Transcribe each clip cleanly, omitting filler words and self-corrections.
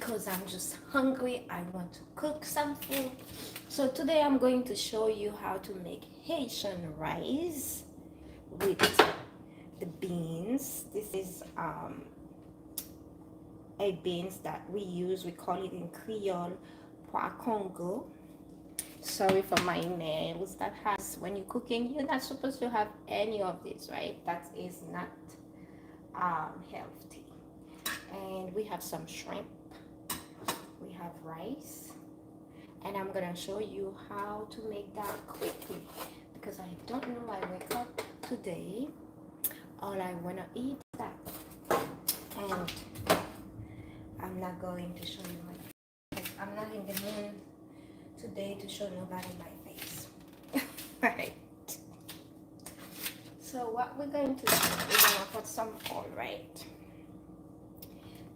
because I'm just hungry. I want to cook some food. So today I'm going to show you how to make Haitian rice with the beans. This is a beans that we use. We call it in Creole pois Congo. Sorry for my nails. That has, when you're cooking, you're not supposed to have any of this, right? That is not healthy. And we have some shrimp, we have rice, and I'm gonna show you how to make that quickly because I don't know. I wake up today, all I wanna eat is that, and I'm not going to show you my face. I'm not in the mood today to show nobody my face. Right. So what we're going to do, we're gonna put some oil, right?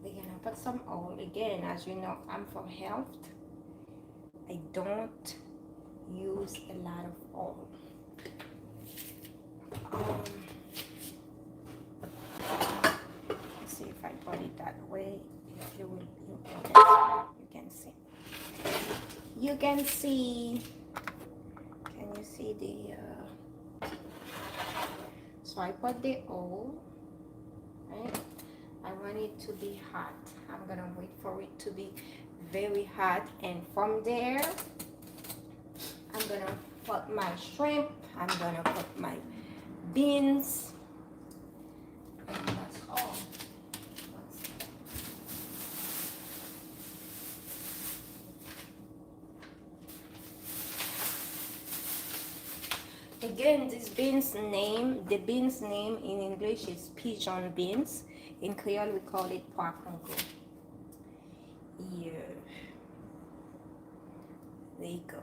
We're gonna put some oil. Again, as you know, I'm for health. I don't use a lot of oil. Let's see if I put it that way. If you will, you can see. You can see. Can you see the? So I put the oil, right? I want it to be hot. I'm gonna wait for it to be very hot, and from there I'm gonna put my shrimp, I'm gonna put my beans, and that's all. Again, this beans name, the beans name in English is pigeon beans. In Creole, we call it pois Congo. Yeah. There you go.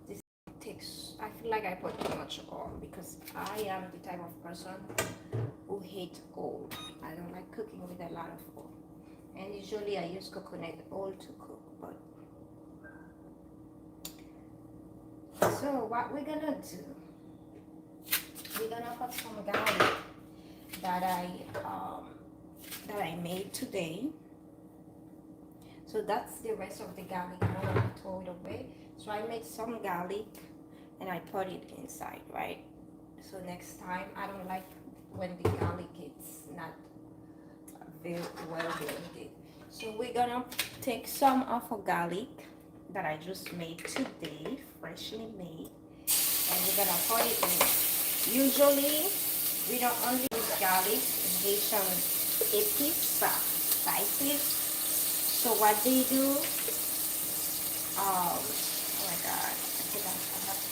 This takes, I feel like I put too much oil because I am the type of person who hates oil. I don't like cooking with a lot of oil. And usually I use coconut oil to cook, but so what we're gonna do, we're gonna put some garlic that I made today. So that's the rest of the garlic. I don't want to throw it away. So I made some garlic and I put it inside, right? So next time, I don't like when the garlic is not very well blended. So we're gonna take some of our garlic that I just made today, freshly made, and we're gonna put it in. Usually, we don't only use garlic in Haitian épices, spices. So what they do, oh my God, I think I have to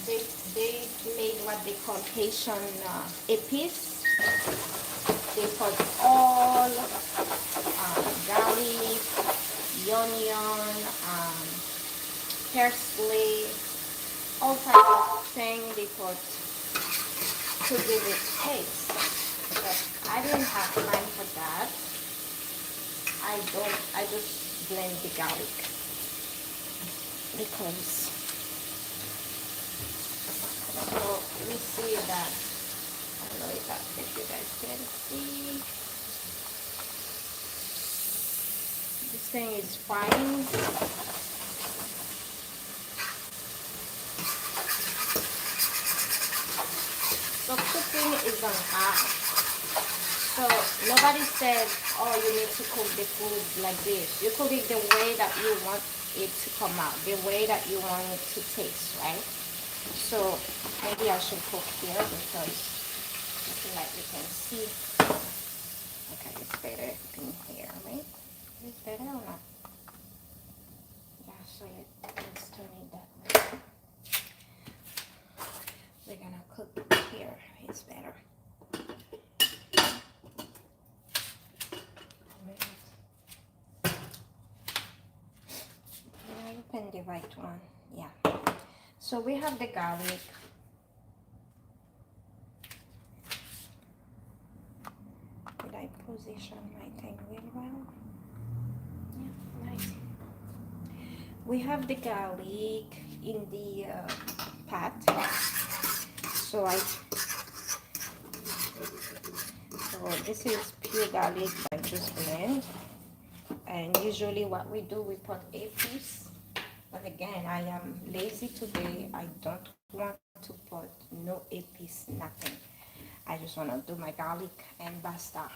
this. They made what they call Haitian épices. They put all garlic, onion, parsley, all types of things they put to give it taste. But I didn't have time for that. I just blend the garlic because so we see that, I don't know if you guys can see, this thing is frying. So cooking is on high. So nobody said, oh, you need to cook the food like this. You cook it the way that you want it to come out, the way that you want it to taste, right? So maybe I should cook here because I feel like you can see. Okay, it's better in here, right? Is it better or not? Yeah, so let's turn it that way. We're gonna cook here. It's better. Open the right one. Yeah. So we have the garlic. Did I position my thing really well? Yeah, nice. We have the garlic in the pot. So So this is pure garlic I just blend. And usually what we do, we put a piece. But again, I am lazy today. I don't want to put no a piece, nothing. I just want to do my garlic and basta.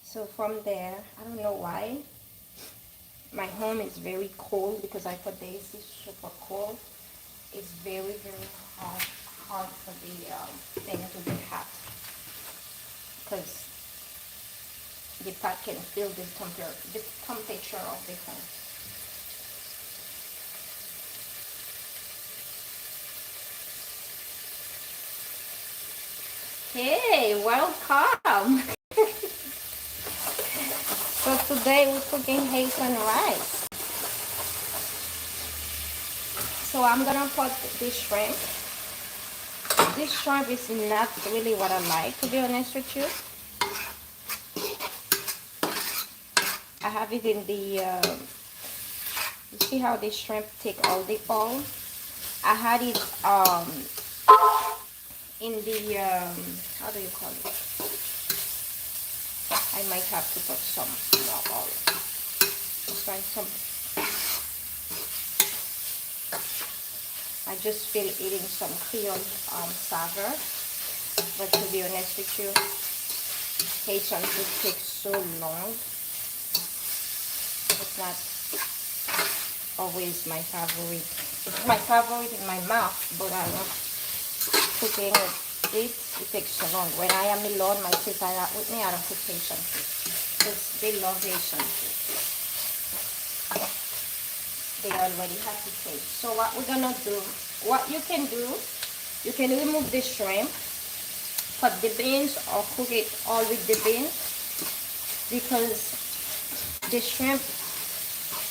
So from there, I don't know why. My home is very cold because I put the AC super cold. It's very, very hard for the thing to be hot. Because the pot can feel the temperature of the home. Hey, welcome! So today we're cooking Haitian rice. So I'm gonna put this shrimp. This shrimp is not really what I like, to be honest with you. I have it in the, you see how this shrimp take all the oil? I had it in the, how do you call it? I might have to put some more oil. Just find some. I just feel eating some Creole savor. But to be honest with you, Haitian food takes so long. It's not always my favorite. It's my favorite in my mouth, but I love cooking it. It takes so long. When I am alone, my kids are not with me, I don't cook Haitian food. Because they love Haitian food. They already have to taste. So what we're gonna do, what you can do, you can remove the shrimp, put the beans, or cook it all with the beans, because the shrimp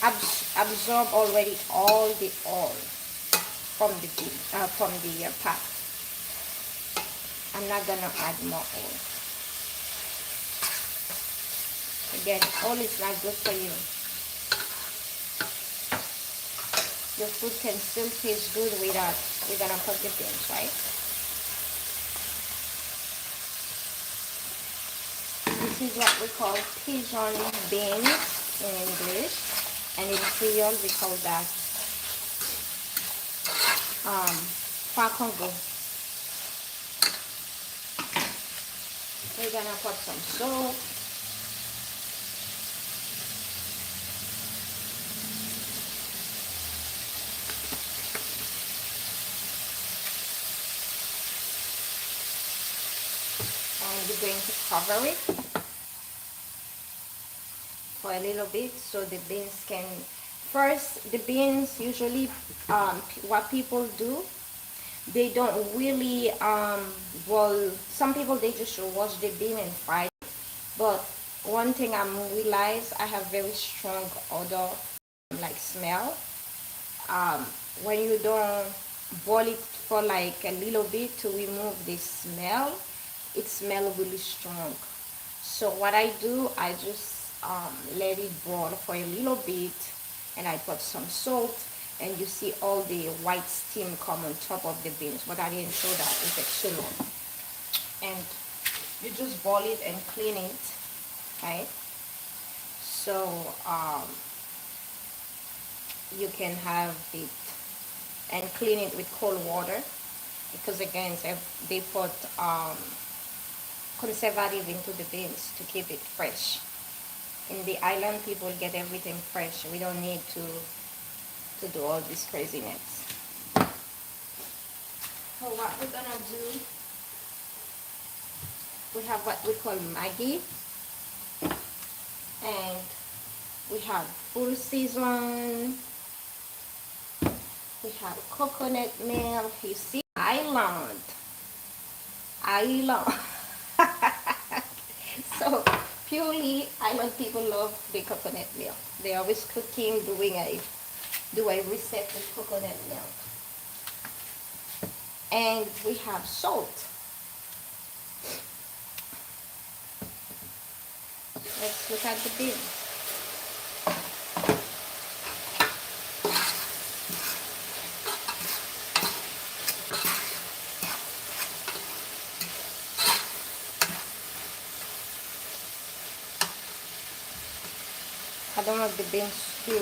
absorb already all the oil from the pot. I'm not gonna add more oil. Again, oil is not good for you. Your food can still taste good without, we're gonna put the beans, right? This is what we call pigeon beans in English, and in Creole we call that Congo. We're gonna put some salt. And we're going to cover it for a little bit so the beans can, first the beans usually what people do, they don't really boil. Some people, they just wash the bean and fry it. But one thing I realized, I have very strong odor, like smell. When you don't boil it for like a little bit to remove the smell, it smells really strong. So what I do, I just let it boil for a little bit, and I put some salt, and you see all the white steam come on top of the beans, but I didn't show that, it takes so long. And you just boil it and clean it, right? So you can have it and clean it with cold water, because again they put conservative into the beans to keep it fresh. In the island, people get everything fresh. We don't need to do all this craziness. So what we're gonna do, we have what we call Maggi, and we have full season, we have coconut milk. You see, island. So purely island people love the coconut milk. They always cooking, do a recipe with coconut milk. And we have salt. Let's look at the beans. I don't want the beans to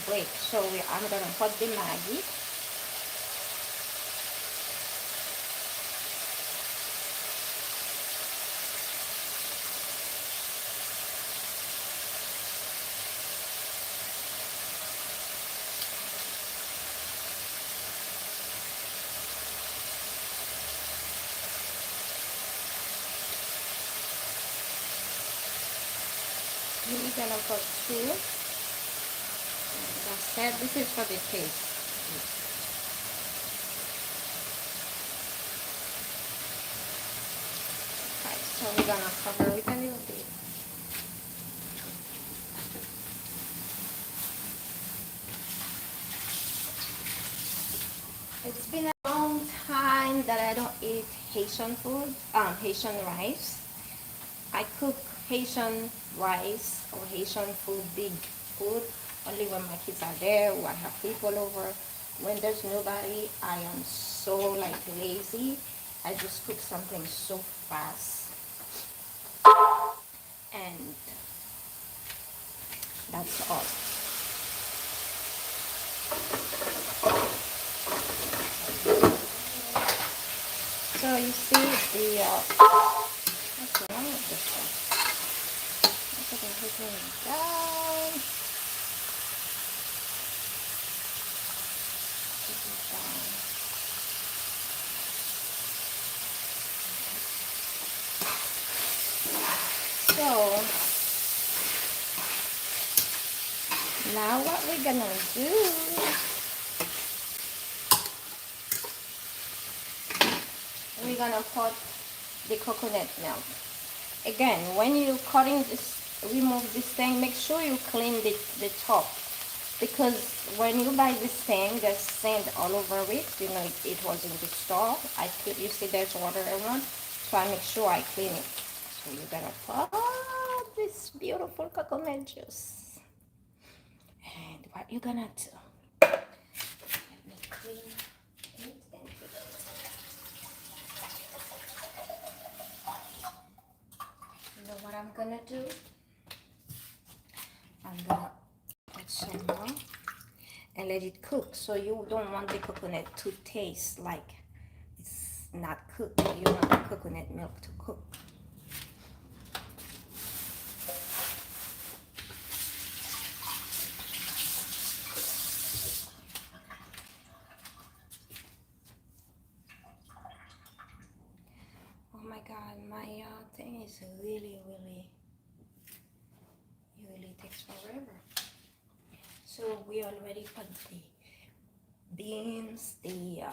break. So I'm gonna put the Maggi. We're gonna put two. That's it. This is for the taste. Okay, so we're gonna cover it a little bit. It's been a long time that I don't eat Haitian food, Haitian rice. I cook Haitian rice or Haitian food, big food, only when my kids are there or I have people over. When there's nobody, I am so like lazy. I just cook something so fast. And that's all. So you see the, what's wrong with this one? Look at everything down. This is down. So now what we're gonna do, we're gonna put the coconut milk. Again, when you're cutting this, remove this thing, make sure you clean the top, because when you buy this thing, there's sand all over it. You know, it was in the store. You see there's water around, so I make sure I clean it. So you're gonna put this beautiful coconut juice. And what you're gonna do, let me clean it and put it. You know what I'm gonna do? I'm gonna put some more and let it cook. So you don't want the coconut to taste like it's not cooked. You want the coconut milk to cook. Oh my God, my thing is really takes forever. So we already put the beans, we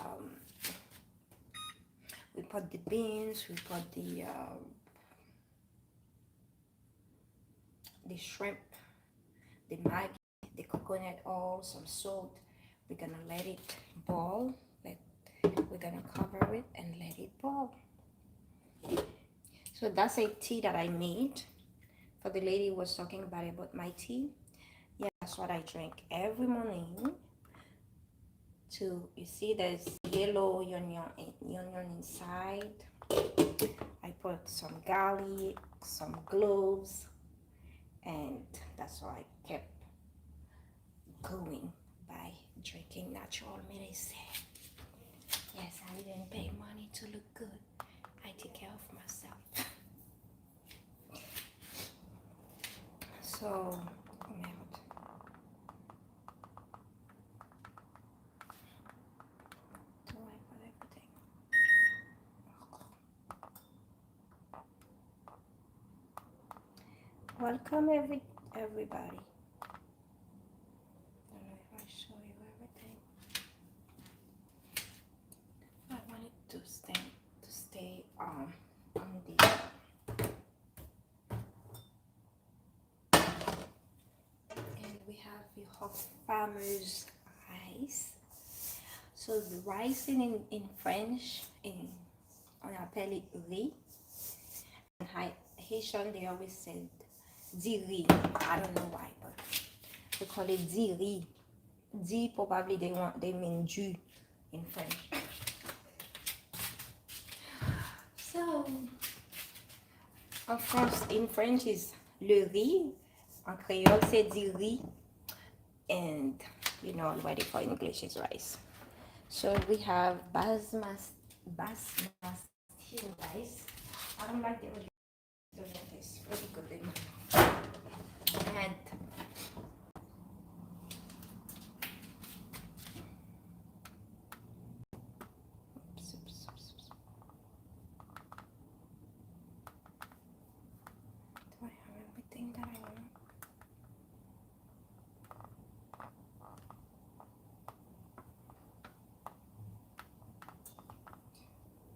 put the beans, we put the shrimp, the Maggi, the coconut oil, some salt. We're gonna let it boil. We're gonna cover it and let it boil. So that's a tea that I made. For the lady who was talking about my tea. Yeah, that's what I drink every morning. You see there's yellow onion inside. I put some garlic, some cloves, and that's why I kept going by drinking natural medicine. Yes, I didn't pay money to look good. I take care of myself. So, merde. Do I put everything? Welcome everybody. I don't know if I show you everything. I want it to stay on the and we have the hot farmers rice. So the rice in French, on appelle it riz. In Haitian they always said di riz. I don't know why, but they call it di riz. Di probably they mean du in French. So of course in French is le riz, En Creole, c'est du riz. And you know already for English is rice. So we have basmati rice. I don't like the original. It's really good. And do I have everything that I want?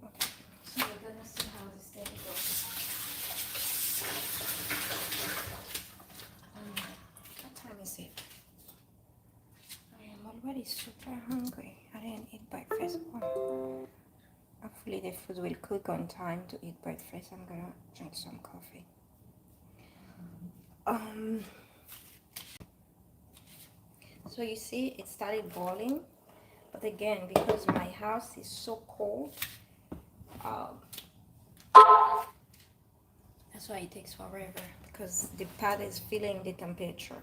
Okay, so we're gonna see how this thing goes. What time is it? I am already super hungry. I didn't eat breakfast. Oh. Hopefully the food will cook on time to eat breakfast. I'm gonna drink some coffee. So you see it started boiling, but again, because my house is so cold, that's why it takes forever, because the pot is feeling the temperature.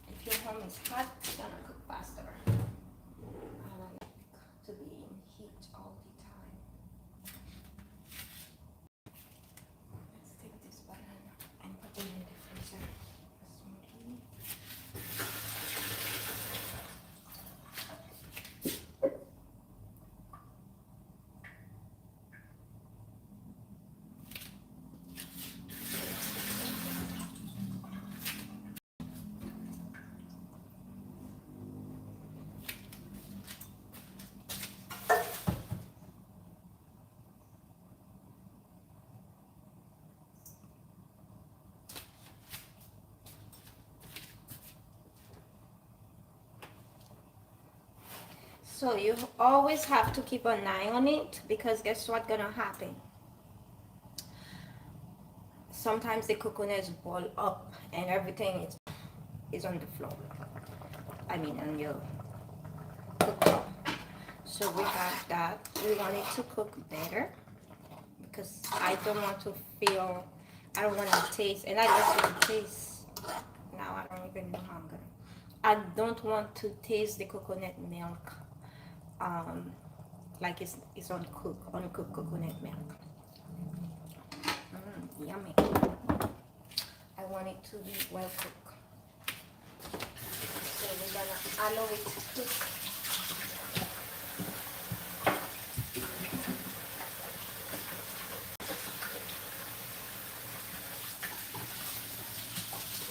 If your home is hot, it's gonna cook faster. I don't like to be in heat all the time. Let's take this banana and put it in the freezer. So you always have to keep an eye on it, because guess what's gonna happen? Sometimes the coconuts boil up and everything is on the floor. I mean on your cooktop. So we have that. We want it to cook better, because I don't want to feel, I don't want to taste, and I don't taste, now I don't even know how I'm gonna, I don't want to taste the coconut milk like it's uncooked coconut milk. Yummy. I want it to be well cooked. So we're gonna allow it to cook.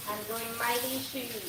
I'm doing my dishes.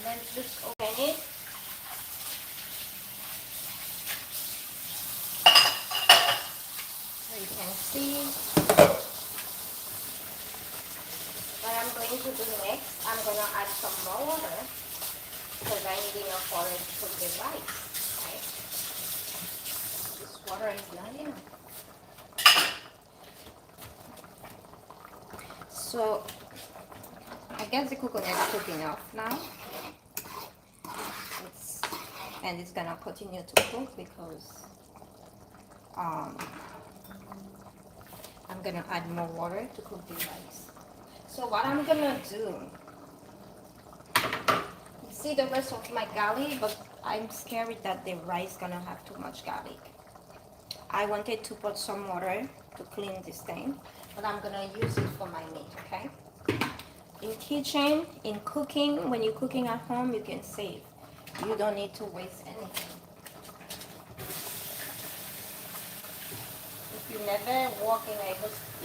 Let's just open it. So you can see what I'm going to do next. I'm going to add some more water, because I need enough water to cook the rice, right? This water is not enough. So I guess the coconut is cooking enough now. And it's gonna continue to cook, because I'm gonna add more water to cook the rice. So what I'm gonna do, you see the rest of my garlic, but I'm scared that the rice gonna have too much garlic. I wanted to put some water to clean this thing, but I'm gonna use it for my meat, okay? In kitchen, in cooking, when you're cooking at home, you can save. You don't need to waste anything. if you never work in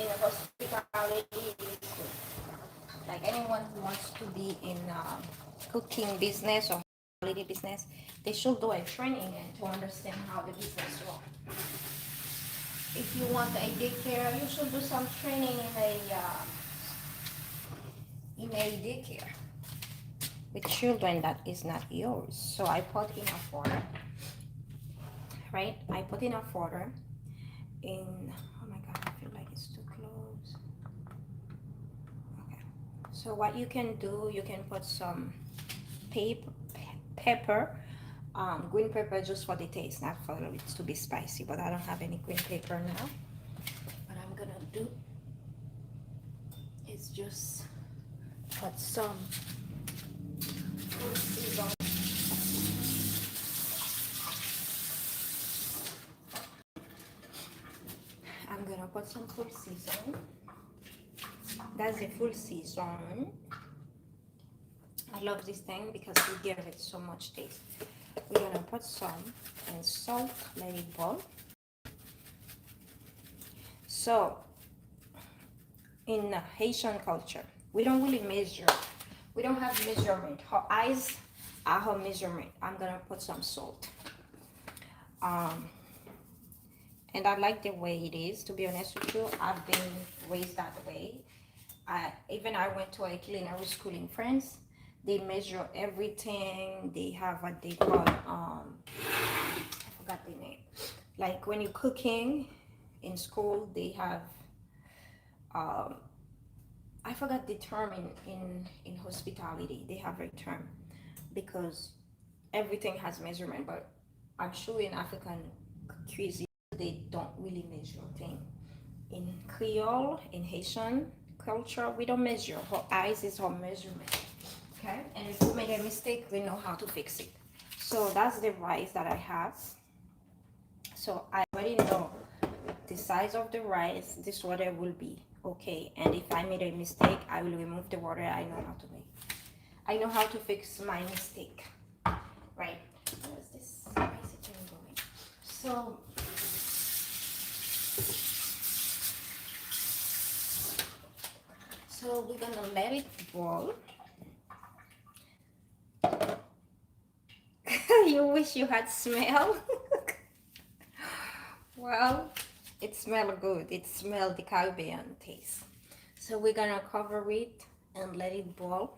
a hospitality, it is good. Like anyone who wants to be in cooking business or hospitality business, they should do a training and to understand how the business works. If you want a daycare, you should do some training in a daycare with children that is not yours. So I put enough water, right? I put enough water in. Oh my god, I feel like it's too close. Okay. So what you can do, you can put some pepper, green pepper just for the taste, not for it to be spicy. But I don't have any green pepper now. What I'm gonna do is just put some season. I'm gonna put some full season. That's a full season. I love this thing because we give it so much taste. We're gonna put some and salt, let it boil. So in Haitian culture, we don't really measure. We don't have measurement. Her eyes are her measurement. I'm gonna put some salt. And I like the way it is. To be honest with you, I've been raised that way. I went to a culinary school in France. They measure everything. They have what they call I forgot the name. Like when you're cooking in school, they have I forgot the term in hospitality. They have a term because everything has measurement, but I'm sure in African cuisine they don't really measure things. In Creole, in Haitian culture, we don't measure. Her eyes is her measurement. Okay? And if we make a mistake, we know how to fix it. So that's the rice that I have. So I already know the size of the rice. This water will be okay. And if I made a mistake, I will remove the water. I know how to make. I know how to fix my mistake. Right? Where's this rice going? So we're gonna let it boil. You wish you had smell. Well, it smells good. It smells the Caribbean taste. So we're gonna cover it and let it boil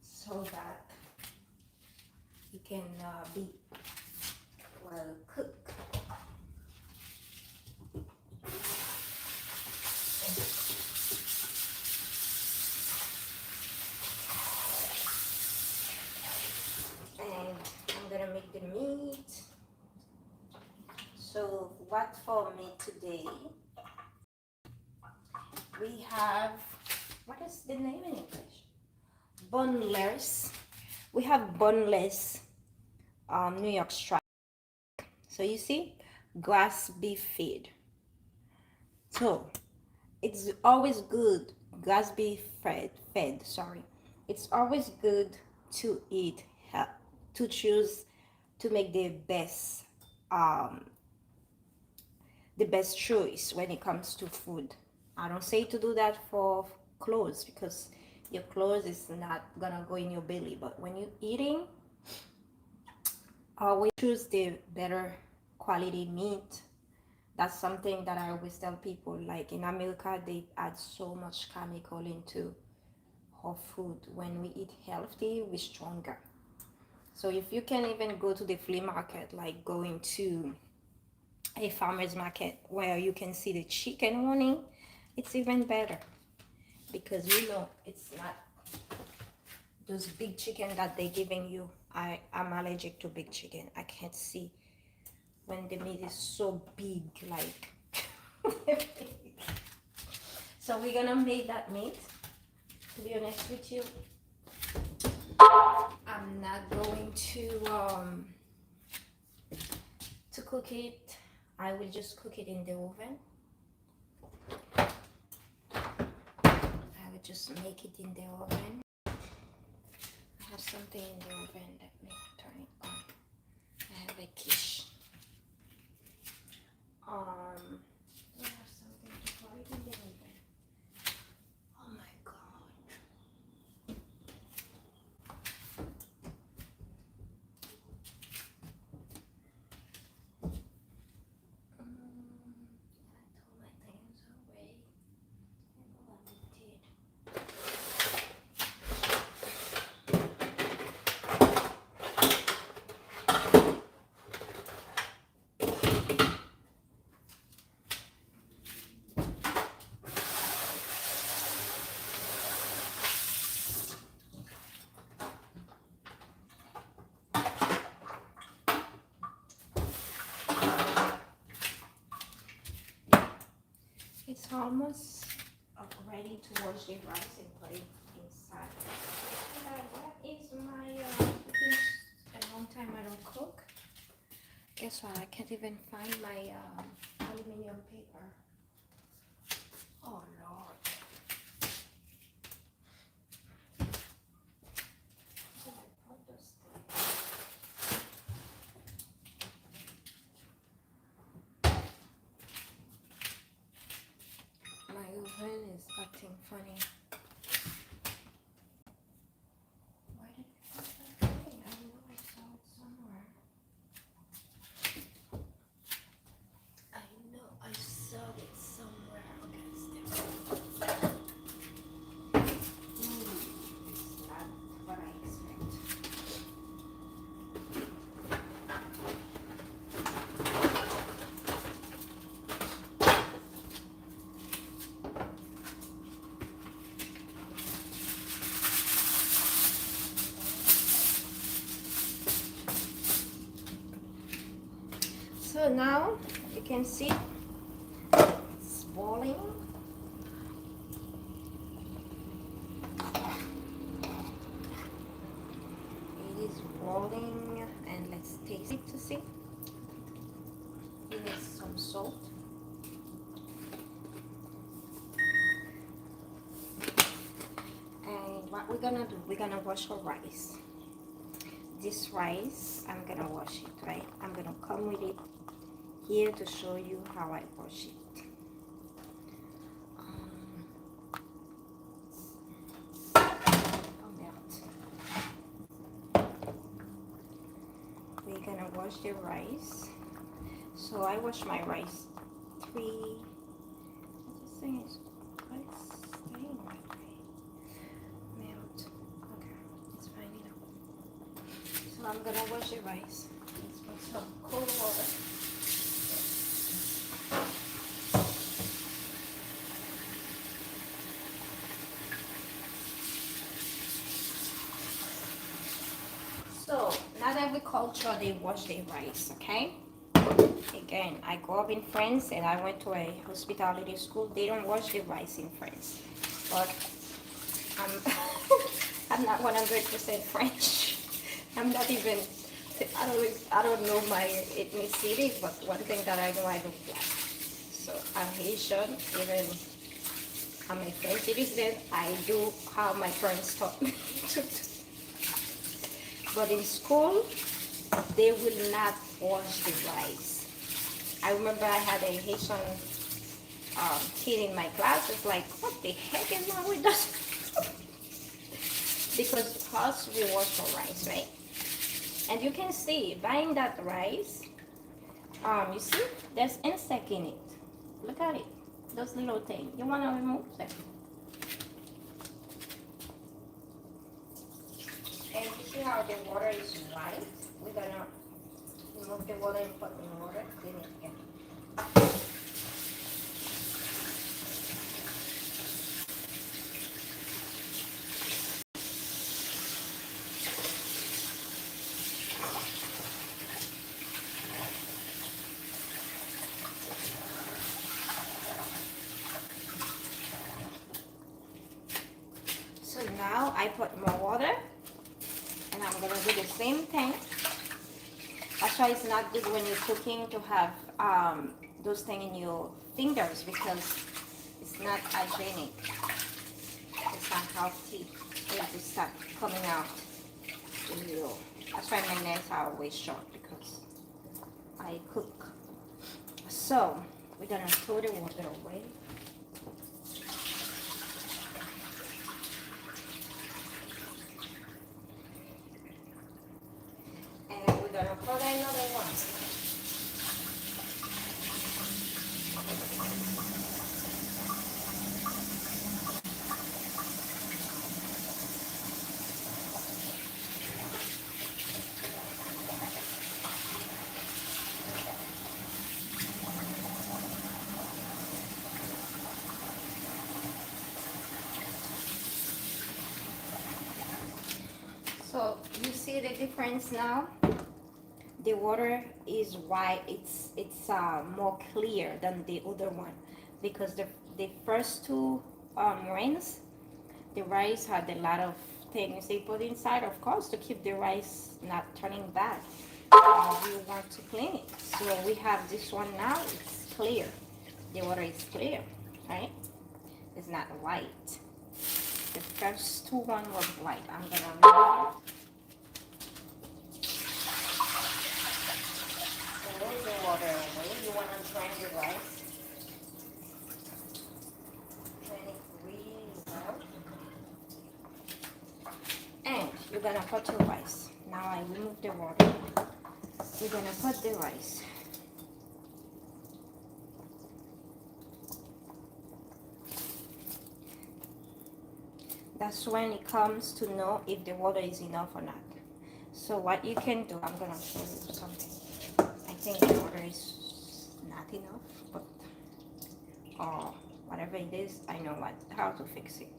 so that it can be well cooked. And I'm gonna make the meat. So what for me today? We have, what is the name in English? Boneless. We have boneless New York strip. So you see, grass beef feed. So it's always good, grass beef fed, sorry. It's always good to eat, to choose to make um, the best choice when it comes to food. I don't say to do that for clothes because your clothes is not gonna go in your belly, but when you're eating, always choose the better quality meat. That's something that I always tell people. Like in America, they add so much chemical into our food. When we eat healthy, we're stronger. So if you can even go to the flea market, like going to a farmer's market where you can see the chicken running, it's even better because you know it's not those big chicken that they're giving you. I'm allergic to big chicken. I can't see when the meat is so big, like. So we're gonna make that meat. To be honest with you, I'm not going to cook it. I will just cook it in the oven. I will just make it in the oven. I have something in the oven. Let me turn it on. I have a quiche. almost ready to wash the rice and put it inside. What is my it's a long time I don't cook. Guess what? I can't even find my aluminum paper. Oh Lord. Where did I put this thing? My oven is acting funny. Why did I put that thing? I know I saw it somewhere. I know I saw it somewhere. Okay, it's there. It's not what I expect. So now you can see it's boiling. It is boiling, and let's taste it to see. It needs some salt. And what we're gonna do, we're gonna wash our rice. This rice, I'm gonna wash it, right? I'm gonna come with it here to show you how I wash it. We're gonna wash the rice. So I wash my rice this thing is quite staying right way. Melt. Okay, it's fine enough. So I'm gonna wash the rice. Let's put some cold water. So, not every culture they wash their rice, okay? Again, I grew up in France and I went to a hospitality school. They don't wash their rice in France. But I'm, I'm not 100% French. I'm not even, I don't know my ethnicity, but one thing that I know, I look black. So I'm Haitian, even I'm a French citizen. I do how my parents taught me to do. But in school, they will not wash the rice. I remember I had a Haitian kid in my class. It's like, what the heck is wrong with us? Because us, we wash our rice, right? And you can see, buying that rice, you see, there's insect in it. Look at it, those little things. You want to remove them. And you see how the water is white? We're gonna remove the water and put in water, clean it again. So now I put more water, and I'm gonna do the same thing. That's why it's not good when you're cooking to have those things in your fingers, because it's not hygienic. It's not healthy. It will start coming out in you. That's why my nails are always short, because I cook. So we're gonna throw the water away. And we're gonna put another one. So you see the difference now? The water is white. It's more clear than the other one, because the first two rinse, the rice had a lot of things they put inside, of course, to keep the rice not turning bad. You want to clean it. So we have this one now, it's clear. The water is clear, right? It's not white. The first two one was white. I'm gonna remove it. So move the water away. You wanna drain the rice. Drain it really well. And you're gonna put your rice. Now I remove the water. We're gonna put the rice. That's when it comes to know if the water is enough or not. So what you can do, I'm gonna show you something. I think the water is not enough, but or whatever it is, I know how to fix it.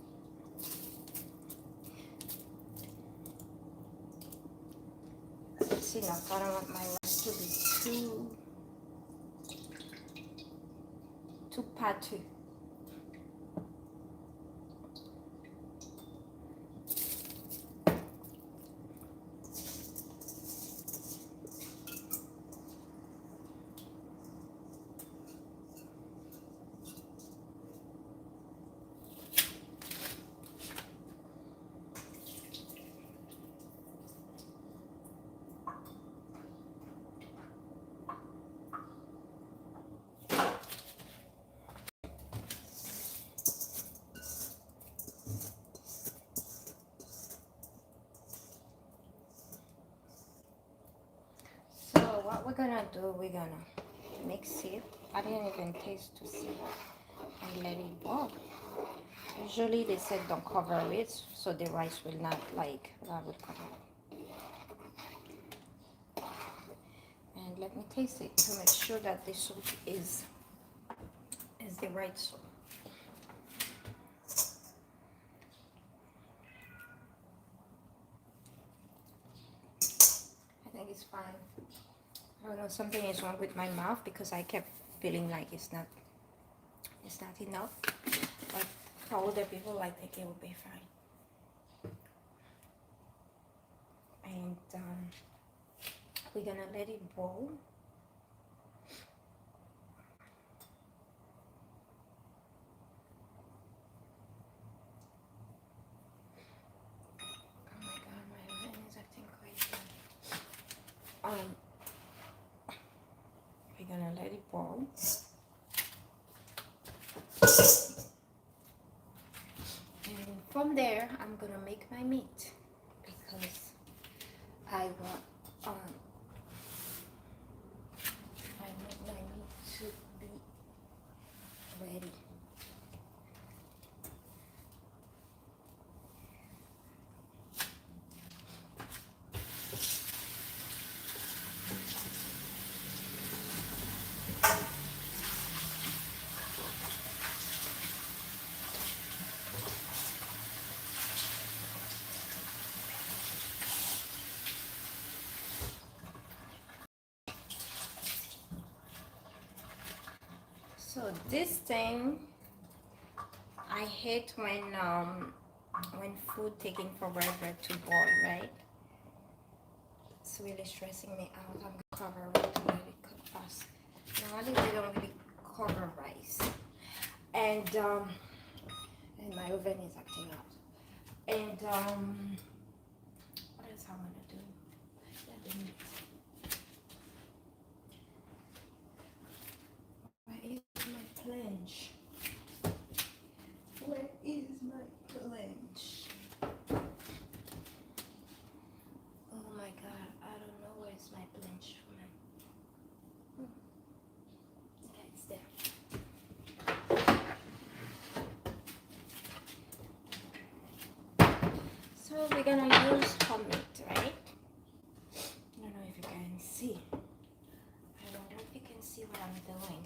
It's enough. I don't want my rice to be too patchy. What we're gonna do, we're gonna mix it. I didn't even taste to see, and let it boil. Usually they said don't cover it, so the rice will not like that would come out. And let me taste it to make sure that the soup is the right soup. I think it's fine. I don't know, something is wrong with my mouth because I kept feeling like it's not enough. But for older people, I think it will be fine. And we're gonna let it boil. Oh my god, my hand is acting crazy. We're gonna let it boil. And from there, I'm gonna make my meat because I want my meat to be ready. So this thing, I hate when food taking forever to boil, right? It's really stressing me out. I'm gonna cover it to let it cook fast. Normally they don't really cover rice, and my oven is acting out. And what else I wanna do? Yeah, the meat. Where is my planche? Where is my planche? Oh my god, I don't know where's my planche, man. Okay, it's there. So we're gonna use meat, right? I don't know if you can see. I wonder if you can see what I'm doing.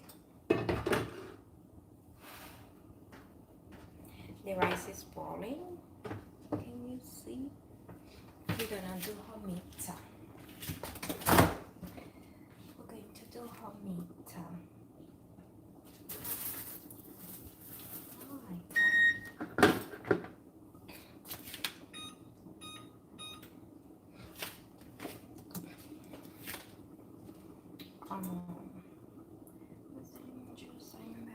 The rice is boiling. Can you see? We're gonna do homita. We're going to do homita. what's the lemon juice? I remember.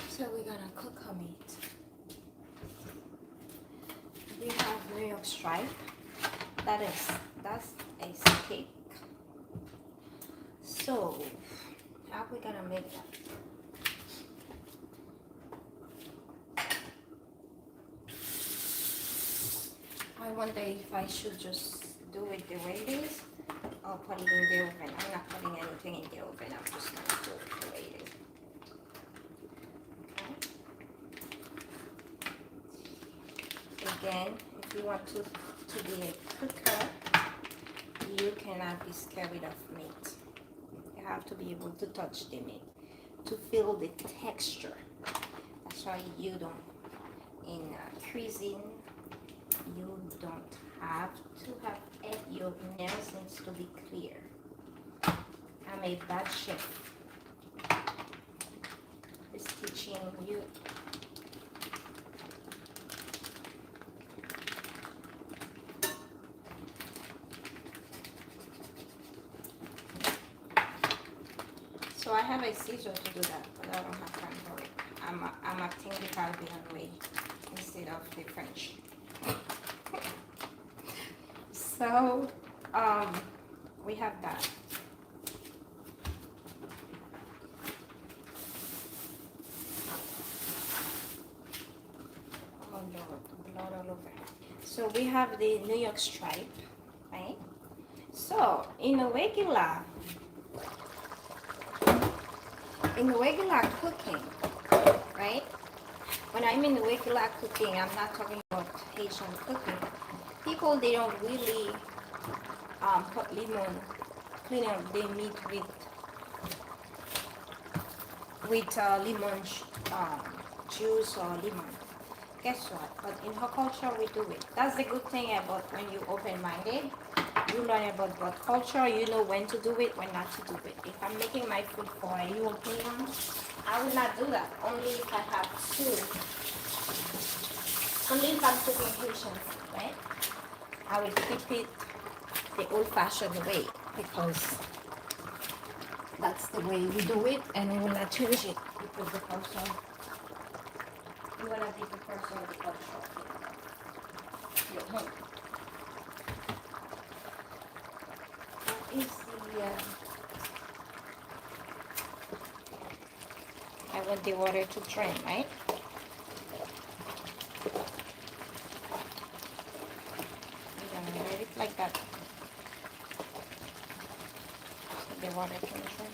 So we're gonna cook our meat. We have New York stripe. That's a steak. So how are we gonna make that? I wonder if I should just do it the way it is or put it in the oven. I'm not putting anything in the oven. I'm just gonna do it the way it is. Again, if you want to be a cooker, you cannot be scared of meat. You have to be able to touch the meat, to feel the texture. That's why you don't, in cuisine, you don't have to have your nails needs to be clear. I'm a bad chef. It's teaching you. So I have a scissor to do that, but I don't have time for it. I'm acting the Caribbean way instead of the French. So we have that. Oh Lord, blood all over. So we have the New York stripe, right? So in a regular cooking, right? When I mean regular cooking, I'm not talking about Haitian cooking. People, they don't really put lemon, clean up their meat with lemon juice or lemon. Guess what? But in her culture, we do it. That's the good thing about when you open-minded. You learn about what culture, you know when to do it, when not to do it. If I'm making my food for a European, I will not do that. Only if I have to. Only if I'm cooking Haitian food, right? I will keep it the old-fashioned way because that's the way we do it, and we will not change it because the culture. You wanna be the person of the culture of your home. Is the I want the water to drain, right? We're gonna let it like that. So the water can drain.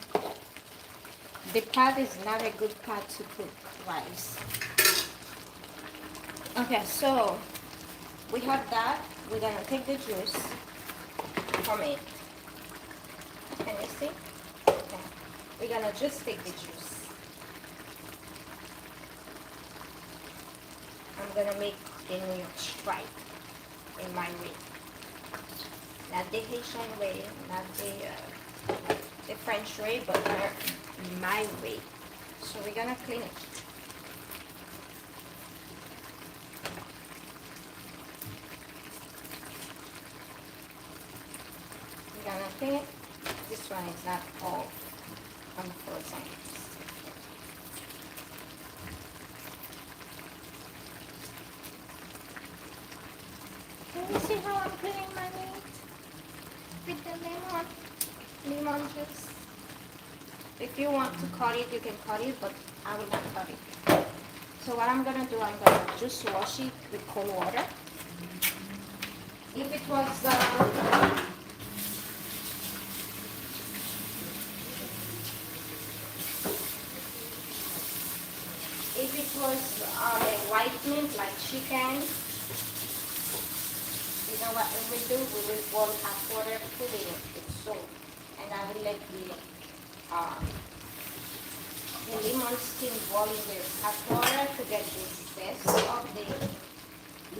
The pot is not a good pot to cook rice. Okay, so we have that. We're gonna take the juice from it. Can you see? Okay. We're gonna just take the juice. I'm gonna make the New York stripe in my way. Not the Haitian way, not the French way, but my way. So we're gonna clean it. We're gonna clean it. This one is not all unfrozen. Can you see how I'm cleaning my meat? With the lemon juice. If you want to cut it, you can cut it, but I will not cut it. So what I'm gonna do, I'm gonna just wash it with cold water. If it was a white meat like chicken, you know what we will do? We will boil hot water, put it in with salt, and I will let the the lemon skin boiling with hot water to get the zest of the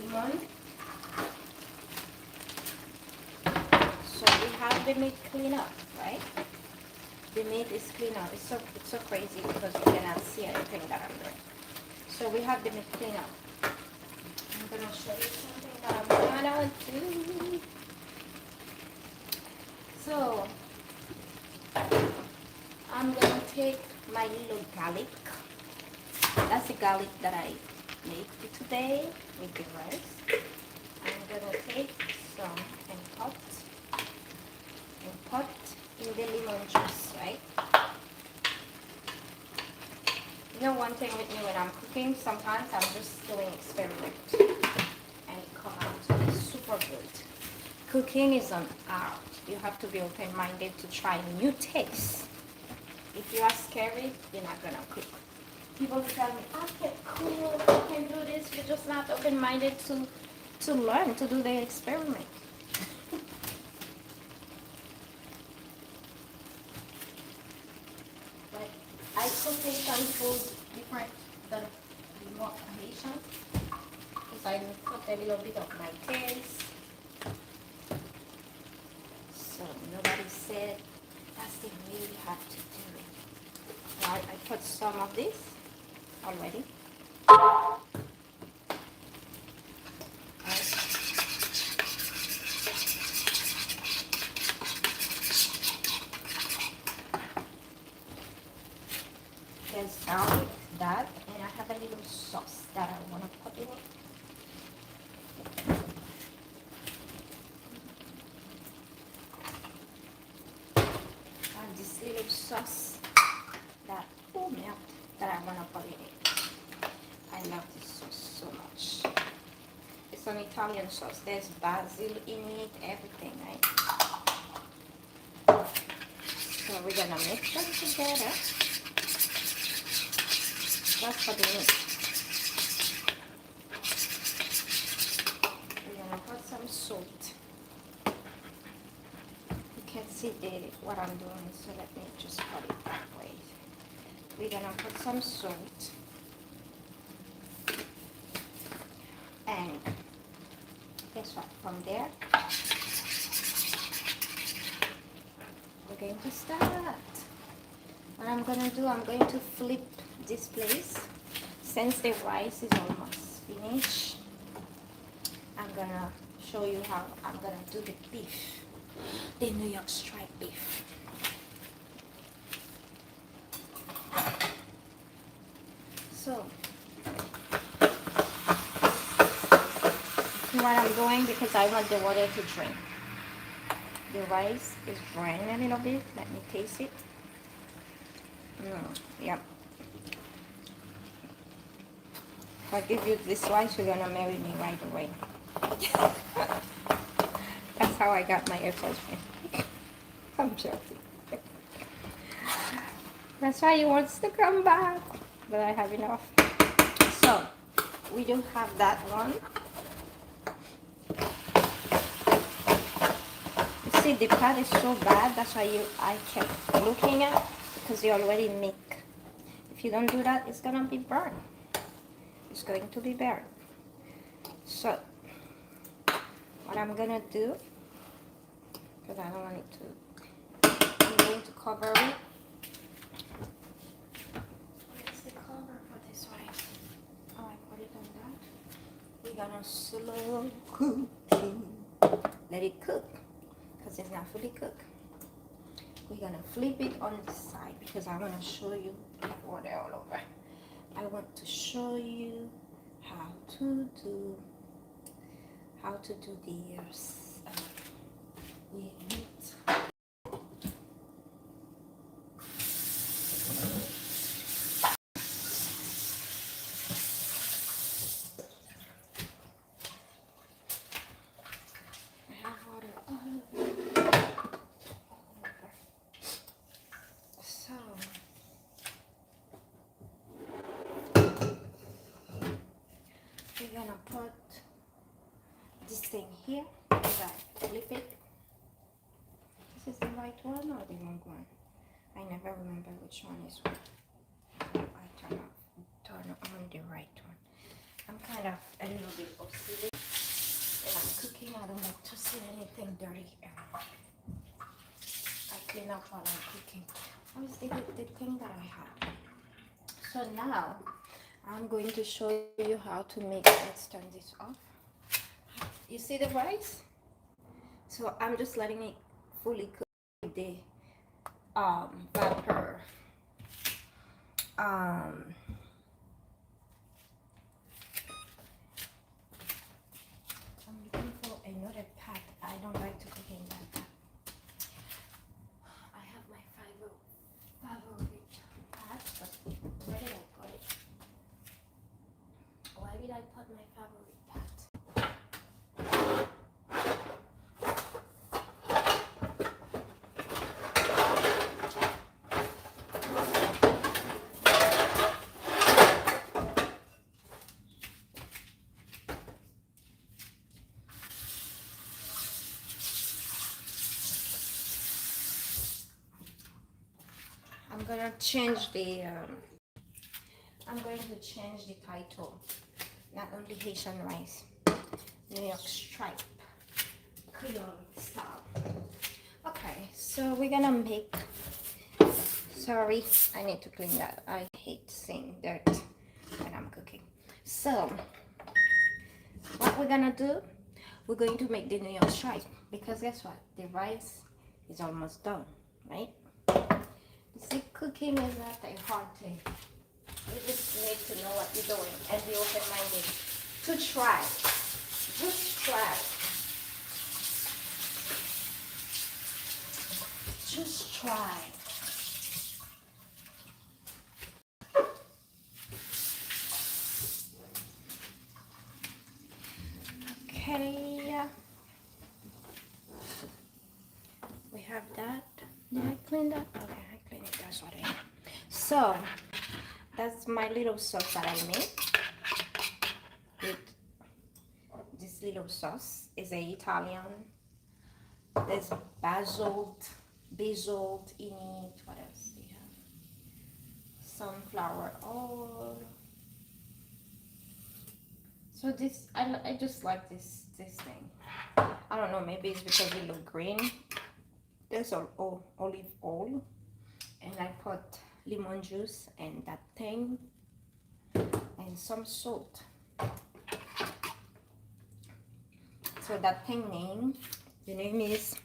lemon. So we have the meat clean up, right? The meat is clean up. It's so crazy because you cannot see anything that I'm doing. So we have the meat clean up. I'm gonna show you something that I'm gonna do. So I'm gonna take my little garlic. That's the garlic that I made today with the rice. I'm gonna take some and put in the lemon juice, right? You know, one thing with me when I'm cooking, sometimes I'm just doing experiment and it comes out to be super good. Cooking is an art. You have to be open-minded to try new tastes. If you are scary, you're not gonna cook. People tell me, I can cook, I can do this. You're just not open-minded to learn, to do the experiment. But I cook Haitian food different than more Haitian. Because I put a little bit of my taste. So nobody said that's the way you have to do it. Right, I put some of this already. There's garlic, that, and I have a little sauce that I want to put in it. And this little sauce that that I want to put in it. I love this sauce so much. It's an Italian sauce. There's basil in it, everything, right? So we're gonna mix them together. That's for the meat. We're gonna put some salt. You can see what I'm doing, so let me just put it that way. We're gonna put some salt. And guess what? From there, we're going to start. What I'm gonna do, I'm going to flip this place. Since the rice is almost finished, I'm gonna show you how I'm gonna do the beef, the New York striped beef. So what I'm doing, because I want the water to drain. The rice is draining a little bit. Let me taste it. Yep. If I give you this rice, you're gonna marry me right away. That's how I got my ex-husband. I'm joking. That's why he wants to come back, but I have enough. So we do have that one. You see, the pot is so bad. That's why I kept looking at, because you already make. If you don't do that, it's gonna be burned. It's going to be burned. So what I'm gonna do, because I don't want it to, I'm going to cover it. Where's the cover for this one? Oh, I put it on that. We're gonna slow cook it. Let it cook, because it's not fully cooked. We're gonna flip it on the side because I want to show you water all over. I want to show you how to do the meat. I have water all over. So we're gonna put this thing here. As I flip it. This is the right one or the wrong one? I never remember which one is what. the right one. I'm kind of a little bit OCD. When I'm cooking, I don't like to see anything dirty around. I clean up while I'm cooking. What is the thing that I have? So now, I'm going to show you how to make, let's turn this off. You see the rice? So I'm just letting it fully cook with the vapor. I'm looking for another pot. I don't like to cook in that pot. I have my favorite pot, but where did I put it? Why did I put my favorite pot? I'm gonna change the title. Not only Haitian rice, New York stripe, Creole style. Okay, so we're gonna make. Sorry, I need to clean that. I hate seeing dirt when I'm cooking. So what we're gonna do? We're going to make the New York stripe because guess what? The rice is almost done, right? See, cooking is not a hard thing. You just need to know what you're doing and be open-minded to try. Just try. Just try. Okay. We have that. Did I clean that? Okay, I cleaned it. That's what I have. So, that's my little sauce that I made. This little sauce is a Italian. There's basil in it. What else do you have? Sunflower oil. So this, I just like this thing. I don't know, maybe it's because it look green. There's olive oil, and I put lemon juice and that thing, and some salt. So that thing name, the name is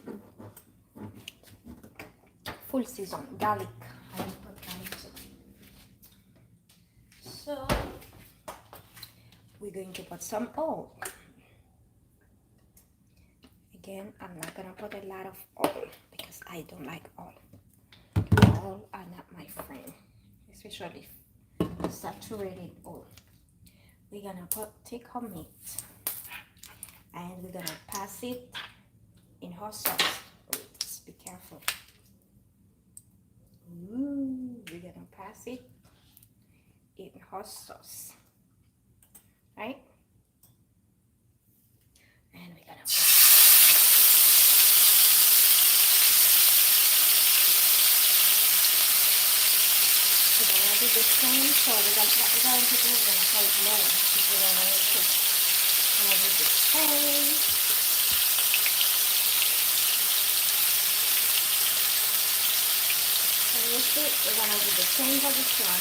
full season garlic. I put garlic too. So we're going to put some oil. Again, I'm not gonna put a lot of oil because I don't like oil. Oil are not my friend, especially saturated oil. We're gonna take our meat and we're gonna pass it in hot sauce. Just be careful. Ooh, we're gonna pass it in hot sauce, right? And we're gonna do the same. So we're going to do, we're gonna hold low because we don't want it to. I'm gonna do the same. So you see, we're gonna do the same for this one.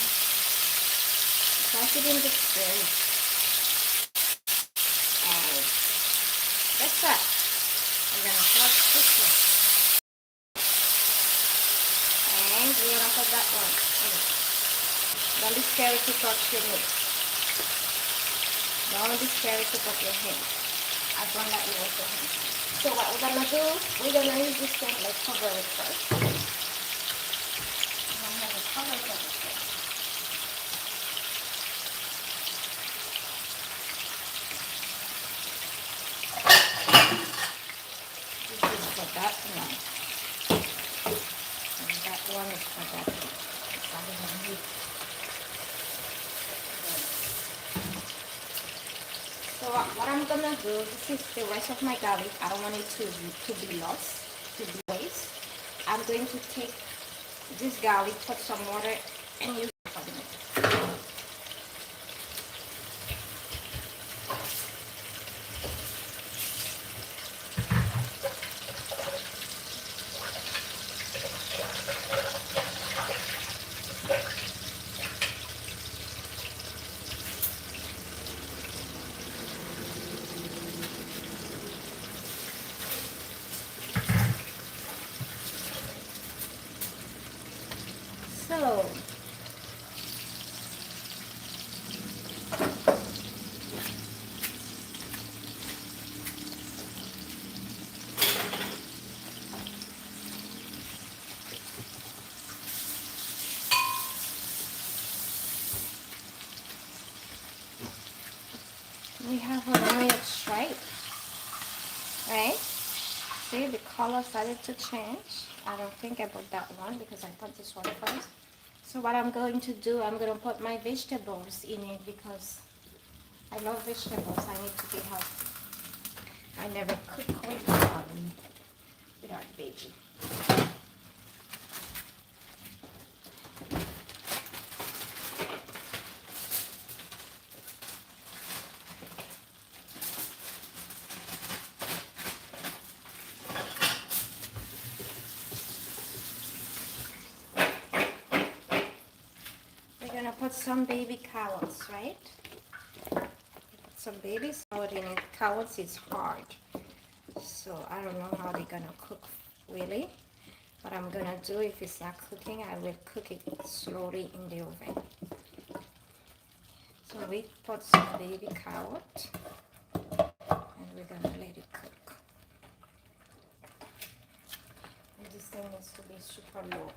Pass it in the tray. And that's that. We're gonna touch this one. And we're gonna put that one in. Don't be scared to touch your meat. Don't be scared to put your hand. As long as you wash your hands. So what we're gonna do, we're gonna use this thing, let's cover it first. I'm gonna have a cover for this thing. This is for that one. And that one is for that one. It's not even meat. So what I'm gonna do, this is the rest of my garlic. I don't want it to be lost, to be waste. I'm going to take this garlic, put some water, and use it for the meat. So we have a onion stripe, right? See, the color started to change. I don't think I put that one because I put this one first. So what I'm going to do, I'm going to put my vegetables in it because I love vegetables. I need to be healthy. I never cook without veggie. We're going to put some baby carrots, right? Some baby salad in it. Carrots is hard, so I don't know how they're gonna cook really. What I'm gonna do, if it's not cooking, I will cook it slowly in the oven. So we put some baby carrot and we're gonna let it cook. And this thing needs to be super low.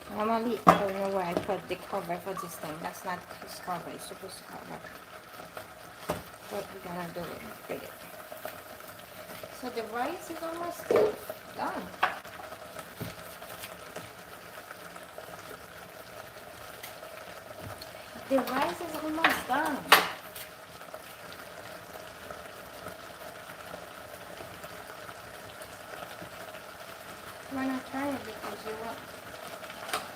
Normally, I don't know where I put the cover for this thing. That's not this cover, it's supposed to cover. But we're gonna do it with it. So the rice is almost done. The rice is almost done. Why not try it because you want.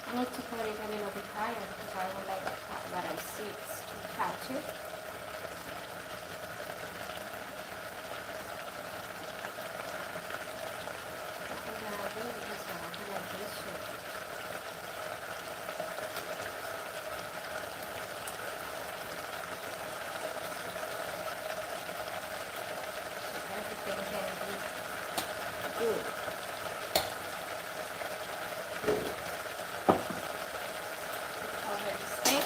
I need to put it a little bit higher because I don't like what I see. It's too patchy. What I'm gonna do is I'm gonna dish it. So everything can be good. Cover this thing.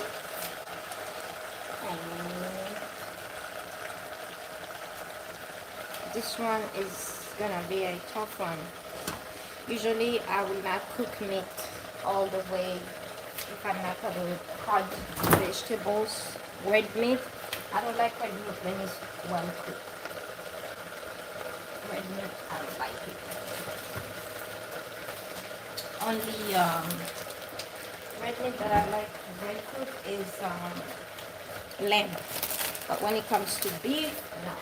This one is gonna be a tough one. Usually I will not cook meat all the way if I'm not having hard vegetables. Red meat, I don't like red meat when it's well cooked. Red meat, I don't like it. Only red meat that I like well cooked is lamb. But when it comes to beef, no.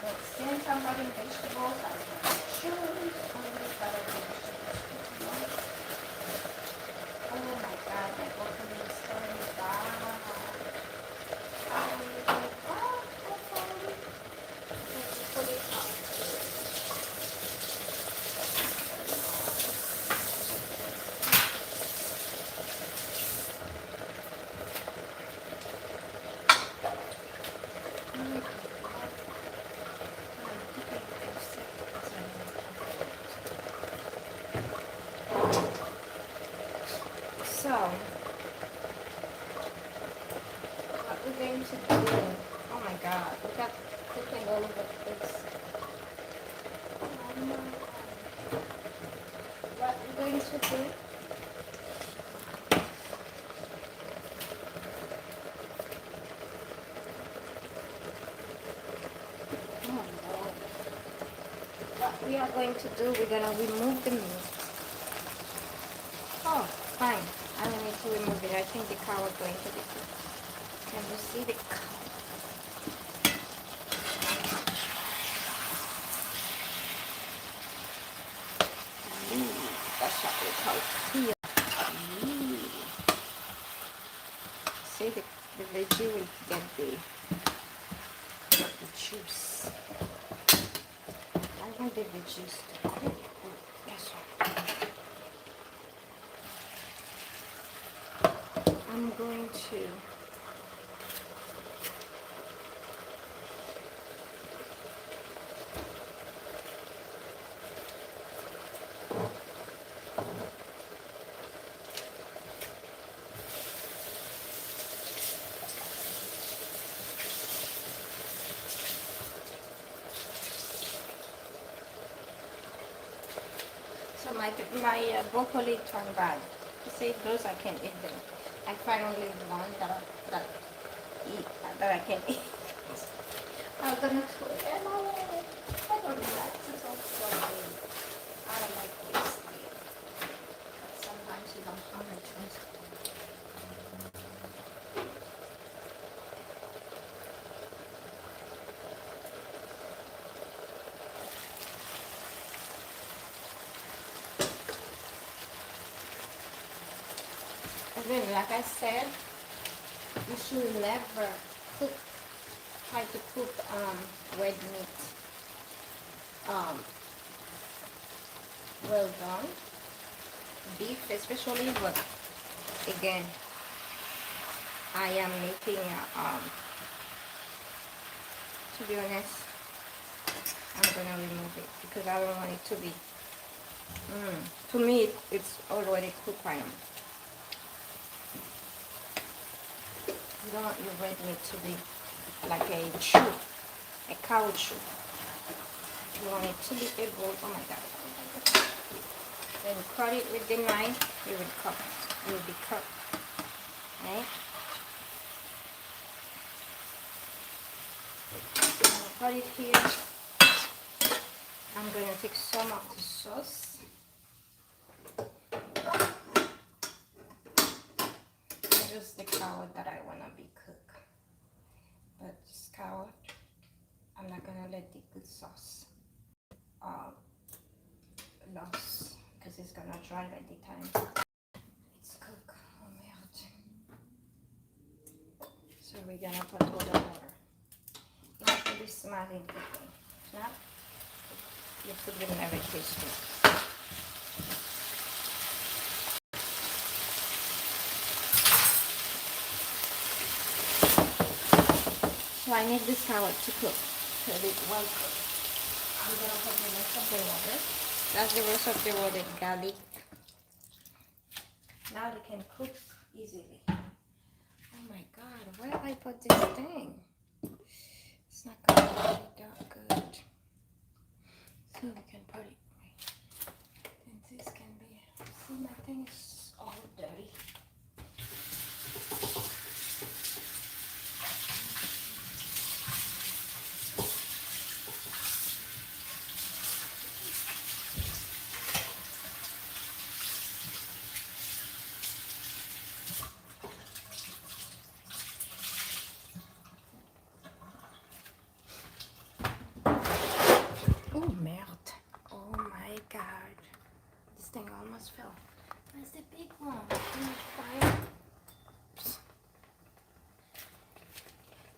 But since I'm having vegetables, I'm going to choose only that vegetables. Oh my God, my broccoli is turning down. Put it up. So, what we're going to do, oh my God, we got cooking all over the place. What we're going to do, oh no. What we are going to do, we're going to remove the meat. Oh, fine. I don't need to remove it. I think the cow is going to be good. Can you see the cow? That's what we call here. See, the veggie will get the juice. I want the veggies to cook. That's right. I'm going to so my broccoli turned bad. You see, those I can eat them. I find only one that I can eat. I'm gonna throw them away. I don't like to talk sorry. I don't like wasting. But sometimes you don't have a choice. Again, like I said, you should never try to cook red meat well done. Beef especially, but again, I am making to be honest, I'm gonna remove it because I don't want it to be to me it's already cooked right now. You don't want your red meat to be like a chew, a cow chew. You want it to be able, oh my god. When you cut it with the knife, you will cut. You will be cut. Right? I'm gonna put it here. I'm gonna take some of the sauce. Just the carrot that I wanna be cooked. But this carrot, I'm not gonna let the good sauce lost because it's gonna dry by the time it's cooked. Oh merde. So we're gonna put all the water. You have to be smart in cooking. If not, your food will never taste good. So I need this carrot to cook. So it's well cooked. I'm gonna put the rest of the water. That's the rest of the water, garlic. Now they can cook easily. Oh my god, where did I put this thing? It's not gonna be that good. So we can put it right. And this can be, see my thing is all dirty. Oh merde. Oh my god. This thing almost fell. Where's the big one? Fire.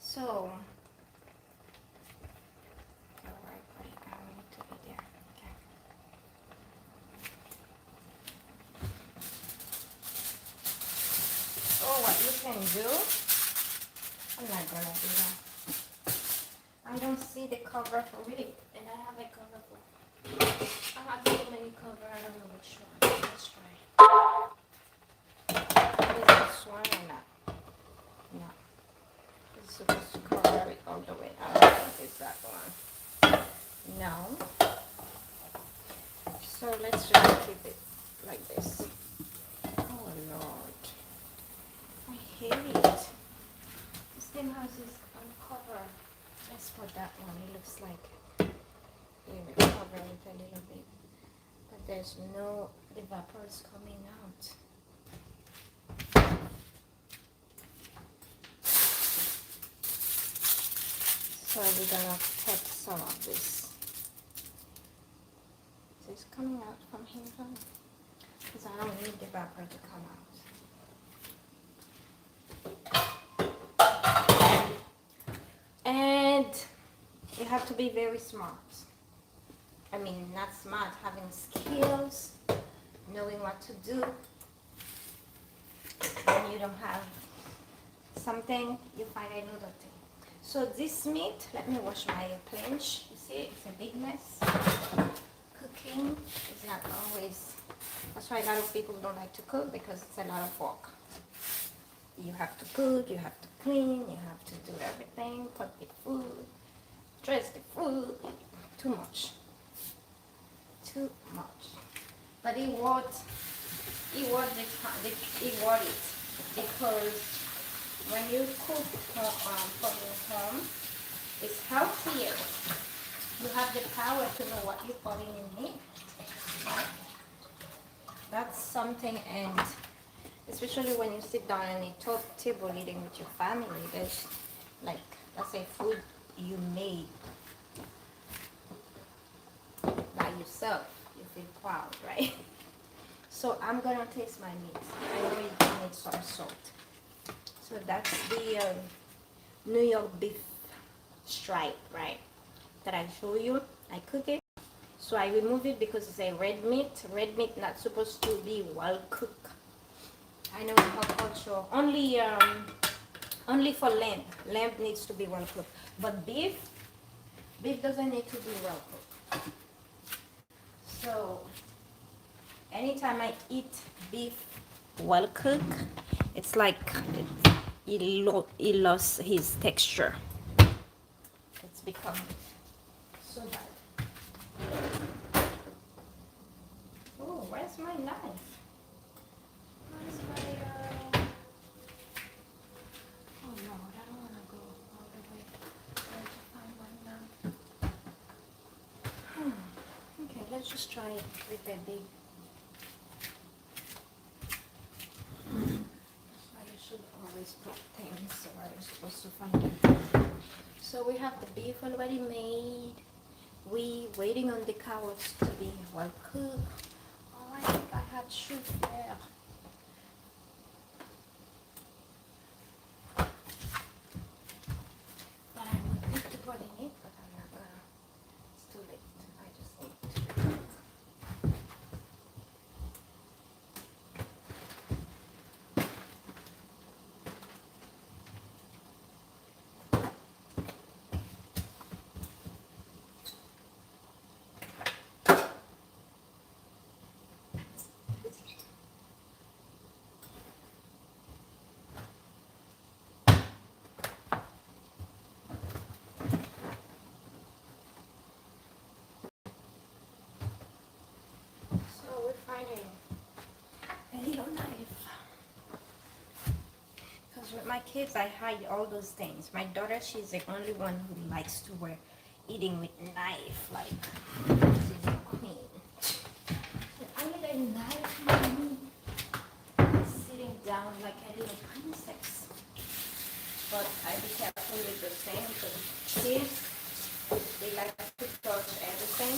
So alright, buddy, I don't need to be there. Okay. Oh, what you can do? I'm not gonna do that. I don't see the cover for really, and I have a cover for. I have so many cover. I don't know which one. Let's try. Is this one or not? No. It's supposed to cover it all the way. I don't think it's that one. No. So let's just keep it like this. Oh Lord. I hate it. This thing has this uncover. Let's put that one. It looks like it will cover it a little bit. But there's no, the vapor is coming out. So we're gonna cut some of this. So it's coming out from here, because I don't need the vapor to come out. to be very smart. I mean, not smart, having skills, knowing what to do. When you don't have something, you find another thing. So this meat, let me wash my planche. You see, it's a big mess. Cooking is not always, that's why a lot of people don't like to cook, because it's a lot of work. You have to cook, you have to clean, you have to do everything, put the food, dress the food. Too much. Too much. But it worth it, because when you cook from your home, it's healthier. You have the power to know what you're putting in it. Right? That's something, and especially when you sit down at a top table eating with your family, there's like, let's say, food you made by yourself. You feel proud, right? So I'm gonna taste my meat. I know you can need some salt. So that's the New York beef stripe, right? That I show you. I cook it. So I remove it because it's a red meat. Red meat not supposed to be well cooked. I know in our culture only for lamb. Lamb needs to be well cooked. But beef doesn't need to be well cooked. So anytime I eat beef well cooked, it's like it lost his texture. It's become so bad. Oh, where's my knife? Where's my oh no, I don't want to go all the way. I have to find one now. Okay, let's just try it with a big. I should always put things so I'm supposed to find it. So we have the beef already made. We waiting on the carrots to be well cooked. Oh, I think I had shoot there. But I would like to put in it, but I'm not gonna. It's too late. I just need to. So we're finding a little knife. Because with my kids, I hide all those things. My daughter, she's the only one who likes to wear eating with knife, like she's a queen. I need a knife, mommy. Sitting down like a little princess. But I be careful with the thing, because kids, they like to touch everything.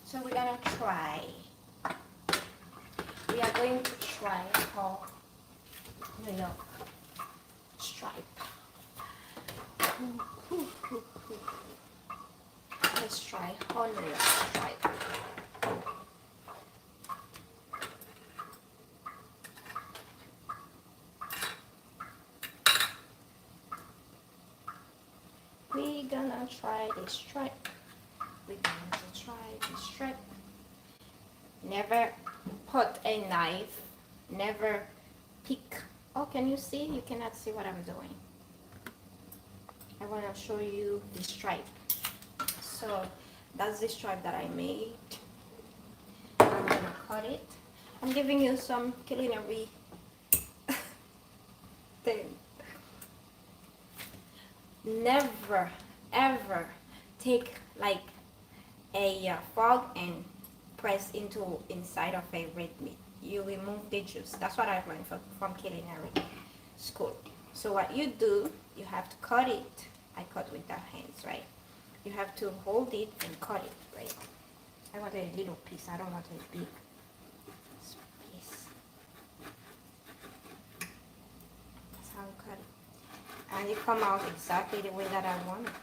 So we're gonna try. We are going to try for New York stripe. Let's try for New York stripe. We're gonna try this stripe. We're going to try this stripe. Never put a knife, never pick. Oh, can you see? You cannot see what I'm doing. I want to show you the stripe. So that's the stripe that I made. I'm gonna cut it. I'm giving you some culinary thing. Never ever take like a fork and press into inside of a red meat. You remove the juice. That's what I learned from culinary school. So what you do, you have to cut it. I cut with the hands, right? You have to hold it and cut it, right? I want a little piece. I don't want a big piece. That's how I cut it. and it come out exactly the way that I want it.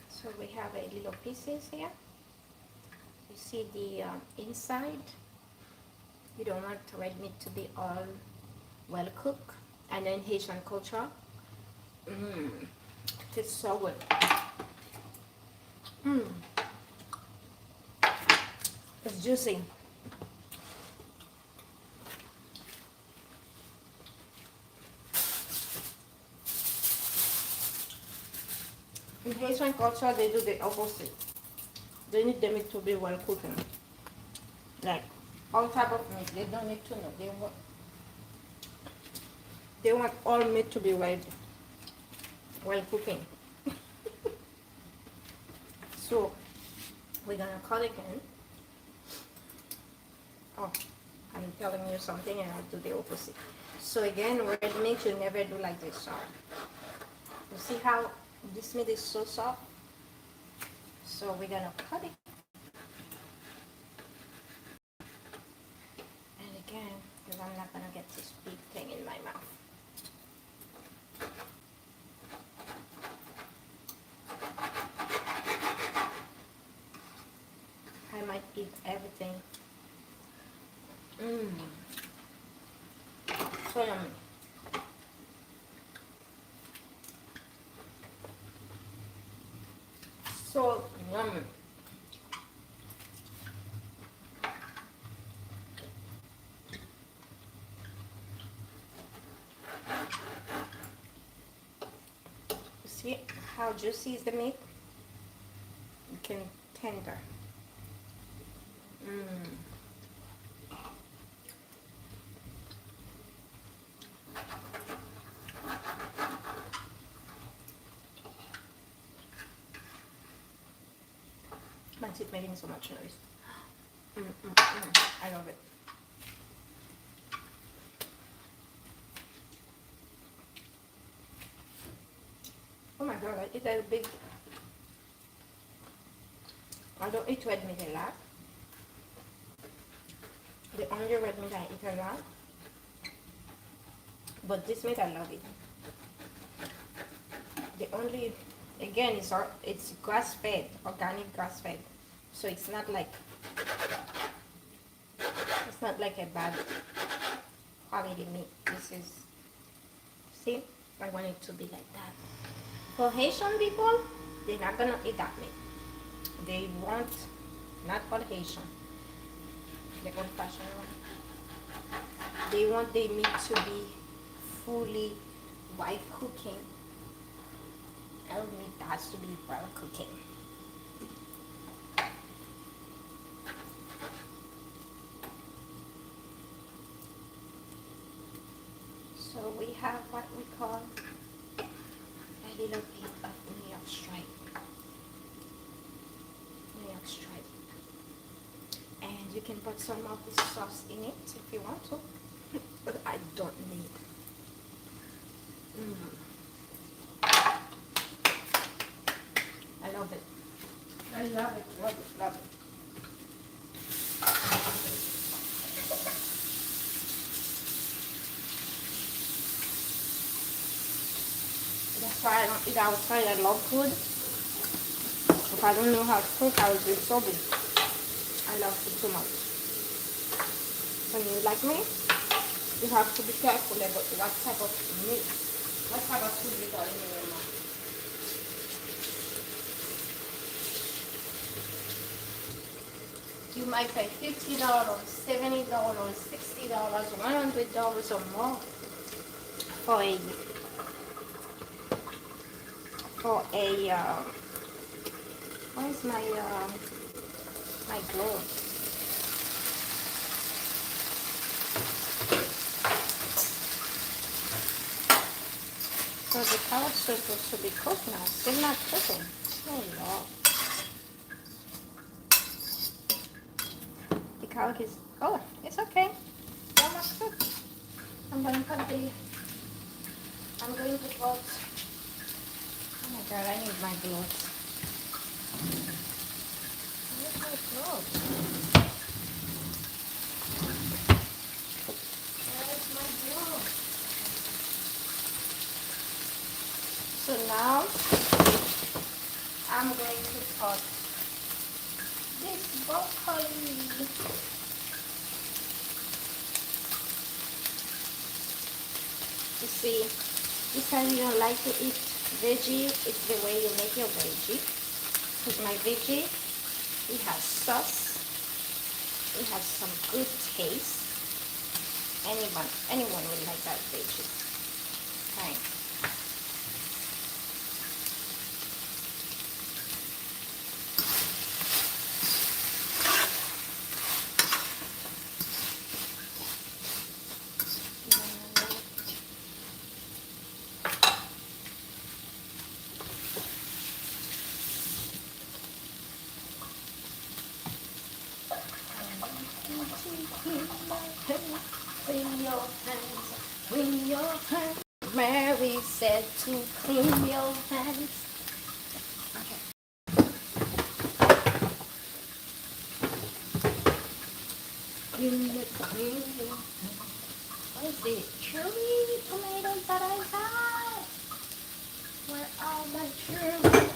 So we have a little pieces here. You see the inside. You don't want red meat to be all well cooked. And then Haitian culture, it's so good. It's juicy. In Haitian culture, they do the opposite. They need the meat to be well cooked. Like all type of meat, they don't need to know. They want all meat to be well cooking. So we're gonna cut again. Oh, I'm telling you something and I'll do the opposite. So again, red meat you never do like this. So you see how this meat is so soft? So we're gonna cut it. And again, because I'm not gonna get this big thing in my mouth. I might eat everything. So yummy. So yummy. See how juicy is the meat? You can tender. My teeth making so much noise. I love it. Oh my god, I eat a big. I don't eat red meat a lot. The only red meat I eat a lot. But this meat I love it. The only, again, it's grass fed, organic grass fed. So it's not like a bad quality meat. This is, see, I want it to be like that. For Haitian people, they're not gonna eat that meat. They want, not for Haitian, the old fashioned one. They want their meat to be fully white cooking. Our meat has to be well cooking. So we have what we call a little bit of New York stripe. New York stripe. And you can put some of this sauce in it if you want to. But I don't need. I love it. I love it, love it, love it. That's why I don't eat outside. I love food. If I don't know how to cook, I will be sober. I love food too much. When you like me, you have to be careful about what type of meat, what type of food you got in your mouth. You might pay $50, $70, $60, $100 or more for a where's my glove? So the carrot is supposed to be cooked now. Still not cooking. Oh Lord. The carrot is, oh, it's okay. Still not cooked. I'm going to put oh my god, I need my gloves. my God. Where's my glove? So now I'm going to cut this broccoli. You see, this time you don't like to eat veggie, it's the way you make your veggie. Because my veggie, it has sauce, it has some good taste. Anyone will like that veggie. Fine. Clean your hands. Mary said to clean your hands. Okay. Clean your hands. What is it? Cherry tomatoes that I got. Where are my cherry tomatoes?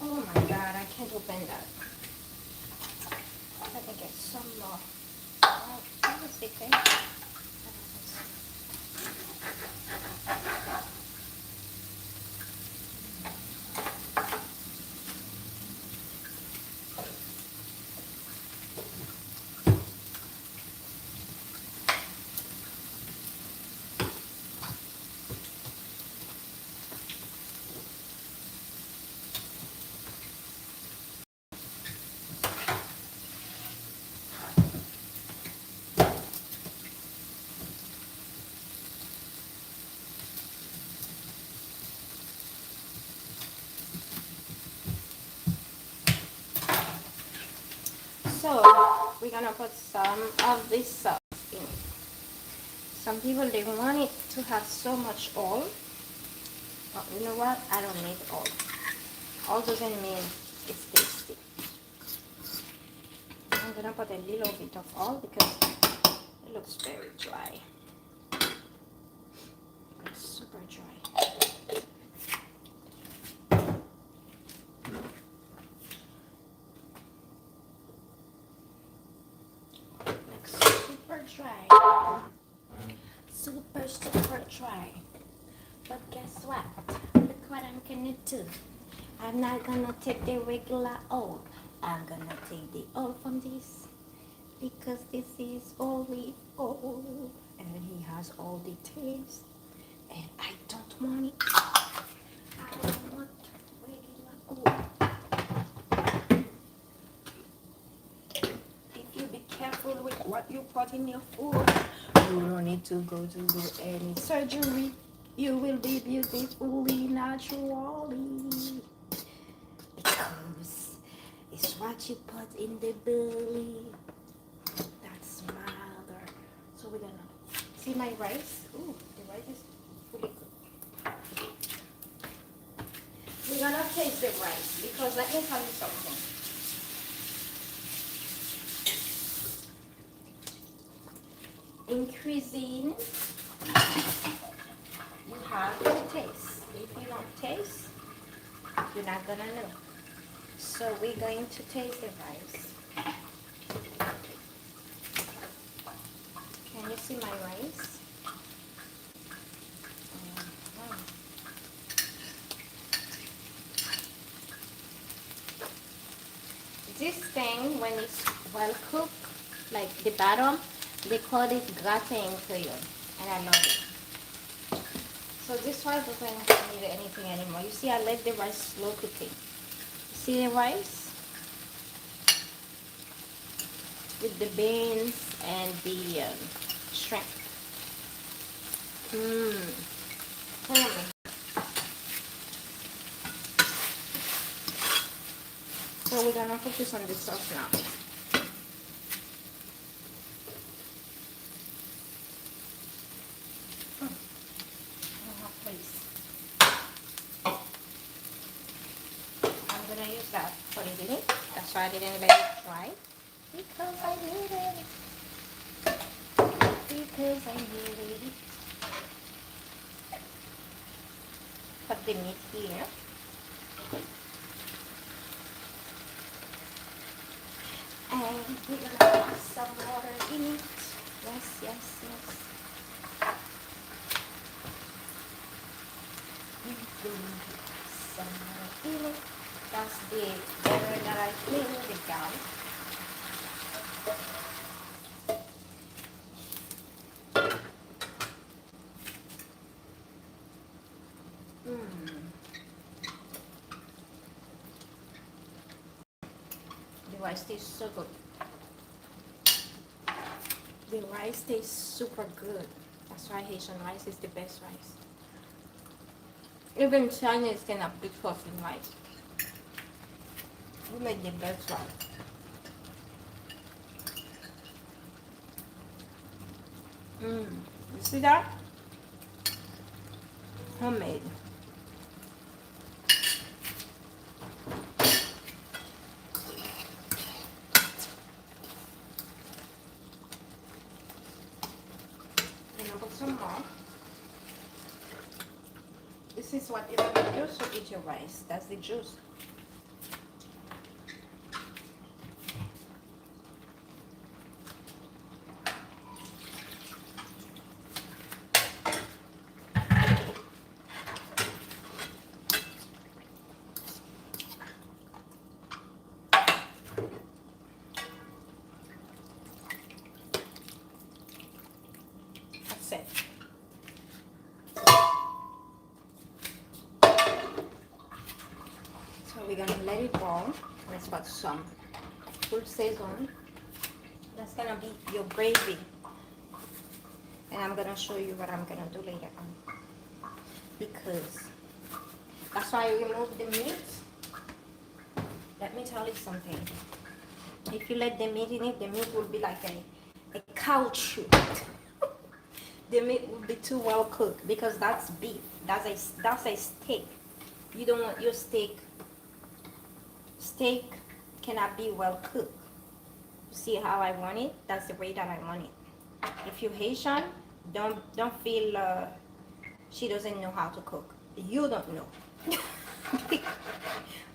Oh my God, I can't open that. Let me get some more. Oh, that was it, eh? So we're gonna put some of this sauce in it. Some people they want it to have so much oil, but you know what? I don't need oil. Oil doesn't mean it's tasty. I'm gonna put a little bit of oil because it looks very dry. It's super dry. Looks super dry. Super dry. But guess what? Look what I'm gonna do. I'm not gonna take the regular oil. I'm gonna take the oil from this because this is olive oil and he has all the taste. And I don't want it. I don't want regular oil. If you be careful with what you put in your food, you don't need to go to do any surgery. You will be beautifully naturally. Because it's what you put in the belly that's matter. So we're gonna see my rice. Ooh, the rice is really good. We're gonna taste the rice because let me tell you something. In cuisine, you have to taste. If you don't taste, you're not gonna know. So we're going to taste the rice. Can you see my rice? This thing, when it's well cooked, like the bottom, they call it gratin in Creole, and I love it. So this rice doesn't need anything anymore. You see, I let the rice slow cooking. See the rice? With the beans and the shrimp. Mmm. Yummy. So we're gonna focus on the sauce now. Please. I'm gonna use that for the dinner. That's why I didn't let it dry. Because I need it. Because I need it. Put the meat here. And we're gonna put some water in it. Yes, yes, yes. We're going to put some water in it. That's the water that I cleaned the garlic. The rice tastes so good. The rice tastes super good. That's why Haitian rice is the best rice. Even Chinese cannot beat us in rice. We make the best rice. You see that? Homemade. And I'll put some more. This is what either the juice or eat your rice. That's the juice. That's it. So we're gonna let it boil. Let's put some full season. That's gonna be your gravy. And I'm gonna show you what I'm gonna do later on. Because that's why I remove the meat. Let me tell you something. If you let the meat in it, the meat will be like a caoutchouc. The meat will be too well cooked because that's beef. That's a steak. You don't want your steak cannot be well cooked. See how I want it? That's the way that I want it. If you're Haitian, don't feel she doesn't know how to cook. You don't know.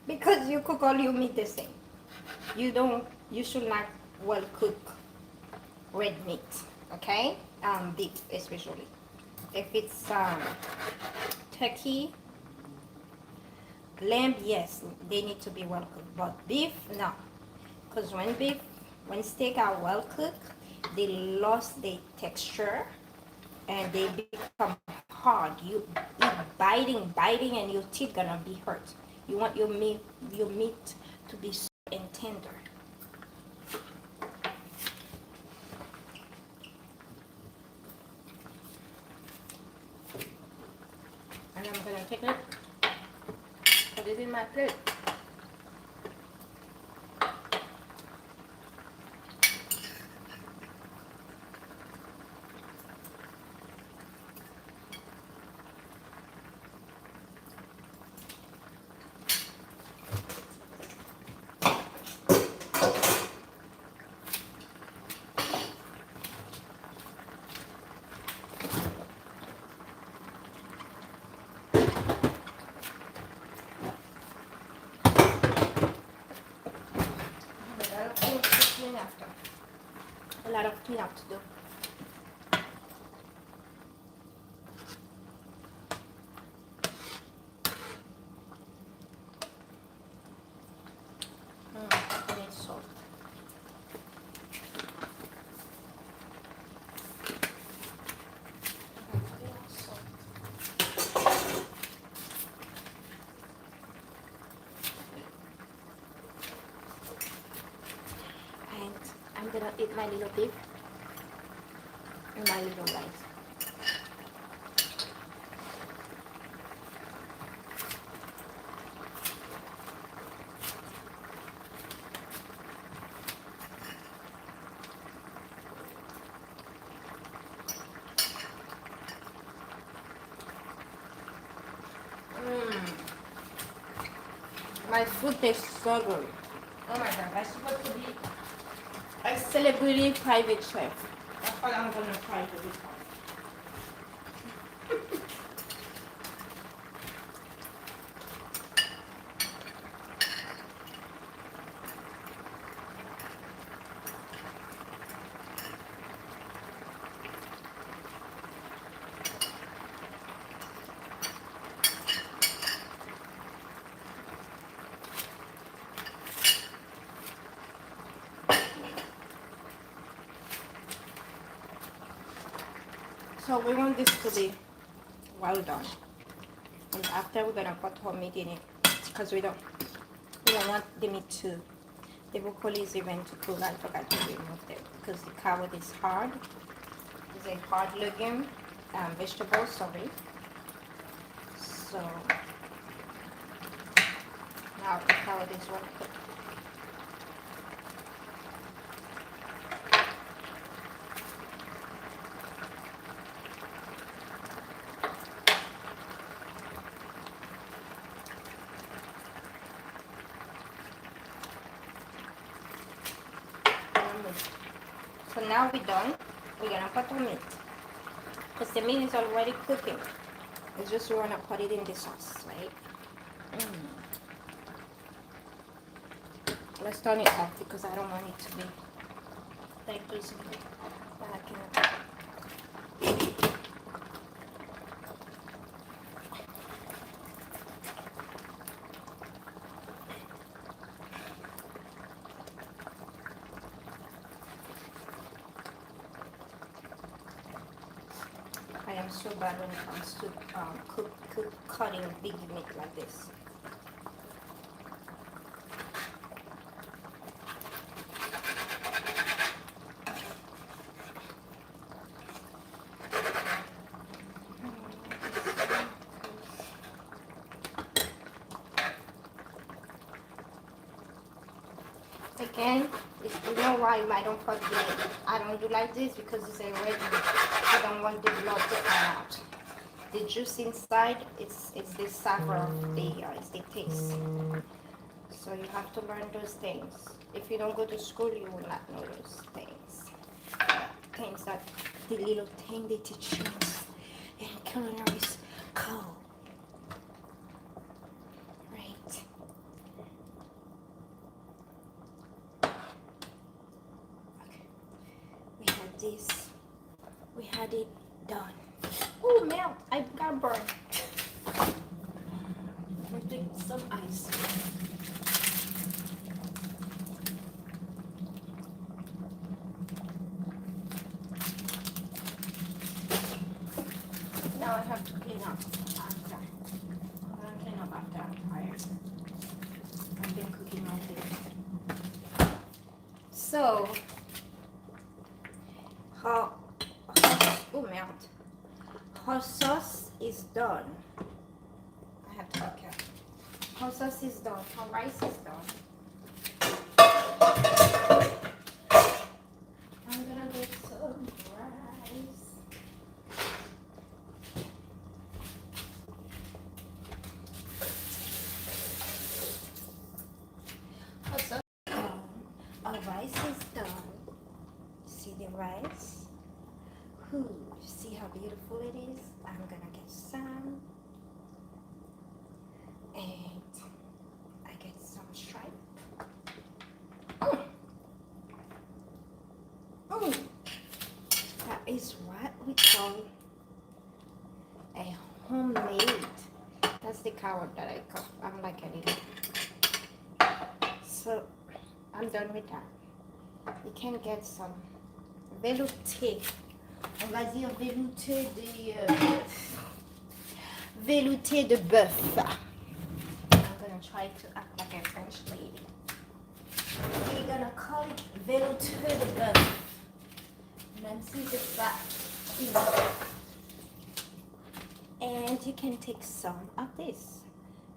Because you cook all your meat the same. You should not well cook red meat, okay? Beef especially. If it's turkey, lamb, yes, they need to be well cooked. But beef, no. Because when steak are well cooked, they lost their texture and they become hard. You eat biting, and your teeth gonna be hurt. You want your meat to be soft and tender. And I'm gonna take it, put it in my plate. After a lot of cleanup to do. I need salt. And I'm gonna eat my little beef and my little rice. My food tastes so good. Oh my god, I'm supposed to be a celebrity private chef. That's what I'm gonna try to become. So we want this to be well done. And after we're gonna put our meat in it because we don't want the meat to, the broccoli is even too cool. I forgot to remove it because the carrot is hard. It's a hard legume, vegetable, sorry. So now the carrot is well cooked. So now we're done. We're gonna put the meat because the meat is already cooking. It's just we wanna put it in the sauce, right? Let's turn it off because I don't want it to be like this. But I cannot. I am so bad when it comes to cutting big meat like this. Again, you know why I don't put the, I don't do like this because it's already, I don't want the blood to come out. The juice inside, it's the savor of the, it's the taste. So you have to learn those things. If you don't go to school, you will not know those things. Things that, the little thing they teach you in culinary school. This, we had it done. Oh, melt! I got burned. We'll take some ice. Now I have to clean up after. I'm gonna clean up after I'm tired. I've been cooking all day. So. Her sauce is done. I have to look at it. Her sauce is done. Her rice is done. I'm gonna get some rice. Her sauce is done. Our rice is done. See the rice? See how beautiful it is? I'm gonna get some, and I get some stripe. That is what we call a homemade. That's the carrot that I cut. I'm like a little. So I'm done with that. You can get some velouté. On va dire velouté de bœuf. I'm gonna try to act like a French lady. We're gonna call it velouté de bœuf. Même si c'est pas, you know. And you can take some of this,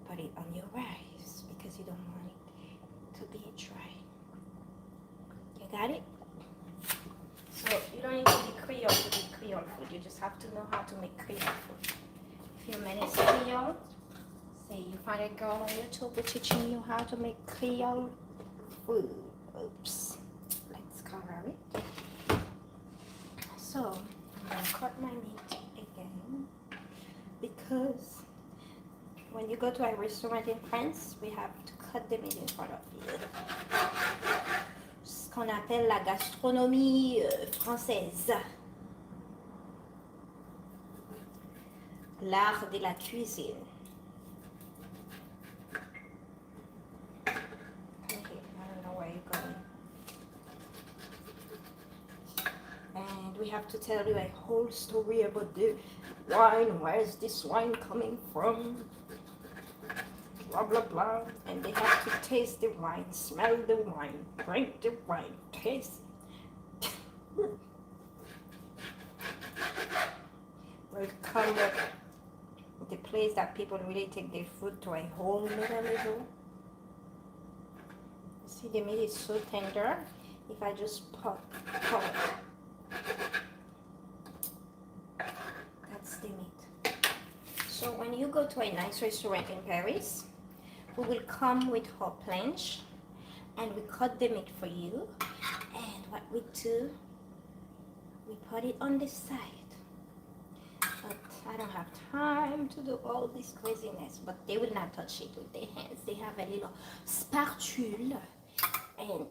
put it on your rice because you don't want it to be dry. You got it? So you don't need to be Creole to be Creole food. You just have to know how to make Creole food. If you manage Creole, Say you find a girl on YouTube who's teaching you how to make Creole food. Oops. Let's cover it. So I'm gonna cut my meat again because when you go to a restaurant in France, we have to cut the meat in front of you. Ce qu'on appelle la gastronomie française. L'art de la cuisine. We have to tell you a whole story about the wine. Where is this wine coming from? Blah blah blah. And they have to taste the wine, smell the wine, drink the wine, taste it. Welcome the place that people really take their food to a whole nother level. See, the meat is so tender. If I just pop that's the meat. So when you go to a nice restaurant in Paris, we will come with our planche and we cut the meat for you, and what we do, we put it on the side. But I don't have time to do all this craziness, but they will not touch it with their hands. They have a little spatule and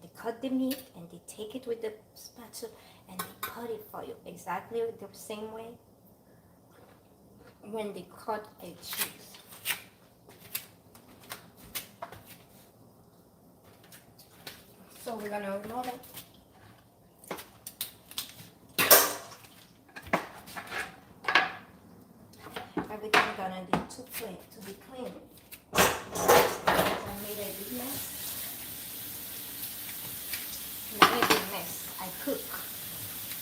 they cut the meat and they take it with the spatula and they cut it for you exactly the same way when they cut a cheese. So we're gonna remove it. Everything gonna be too clean to be clean. I made a big mess. I cook.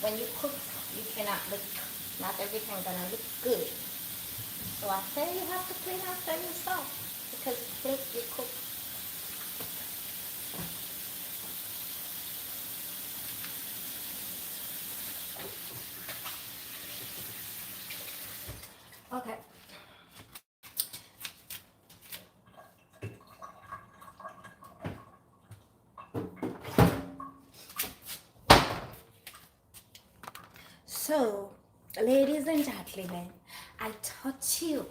When you cook, you cannot look, not everything gonna look good. So I say you have to clean after yourself because you cook. Okay. So, ladies and gentlemen, I taught you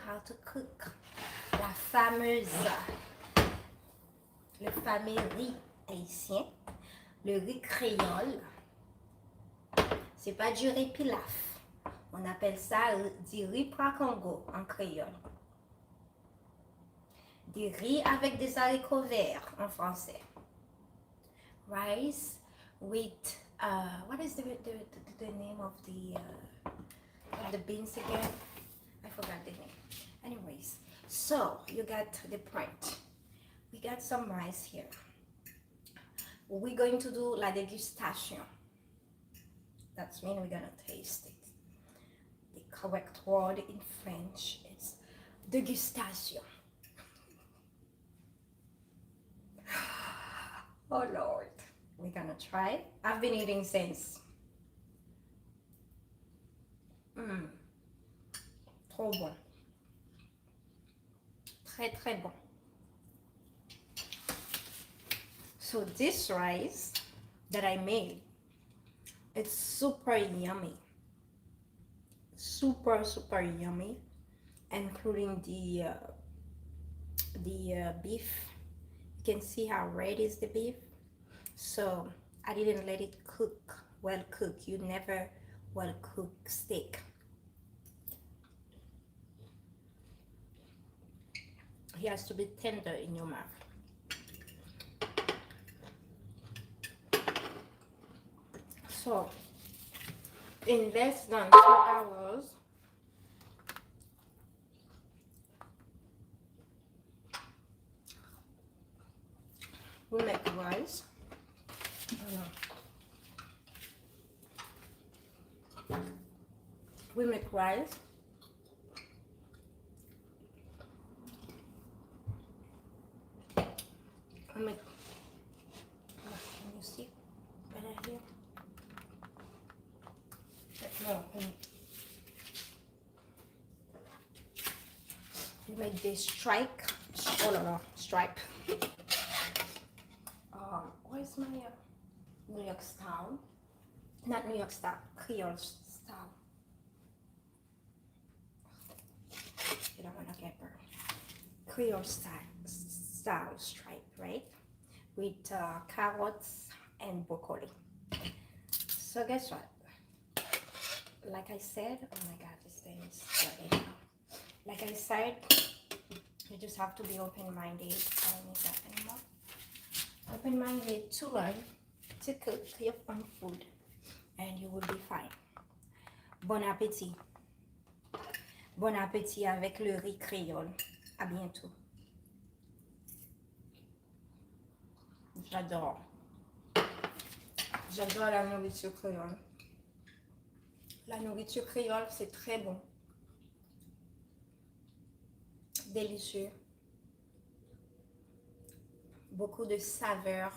how to cook la fameuse, le fameux riz haïtien, le riz créole. C'est pas du riz pilaf. On appelle ça du riz pracongo en créole. Du riz avec des haricots verts en français. Rice with what is the name of the beans again? I forgot the name. Anyways, so you got the point. We got some rice here. We're going to do la dégustation. That means we're gonna taste it. The correct word in French is dégustation. Oh Lord. We're gonna try it. I've been eating since. Trop bon. Très très bon. So this rice that I made, it's super yummy. Super yummy, including the beef. You can see how red is the beef. So I didn't let it cook, well cook. You never well cook steak. It has to be tender in your mouth. So in less than 2 hours, we make rice. We make rice. We make. Can you see better here? No. like this strike. Oh no, stripe. Where's my New York style? Not New York style, Creole style. You don't want to get burned. Creole style stripe, right? With carrots and broccoli. So guess what? Like I said, oh my god, this thing is dirty now. Like I said, you just have to be open-minded. I don't need that anymore. Open-minded to learn to cook your own food, and you will be fine. Bon appétit. Bon appétit avec le riz créole. À bientôt. J'adore. J'adore la nourriture créole. La nourriture créole, c'est très bon. Délicieux. Beaucoup de saveurs.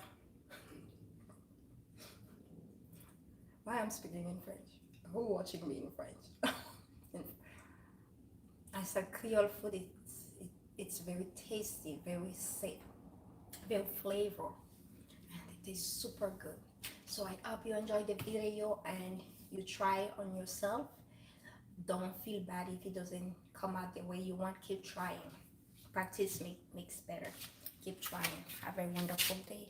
Why I'm speaking in French? Who watching me in French? I said Creole food, it's very tasty, very safe, very flavor, and it is super good. So I hope you enjoyed the video and you try on yourself. Don't feel bad if it doesn't come out the way you want. Keep trying. Practice makes better. Keep trying. Have a wonderful day.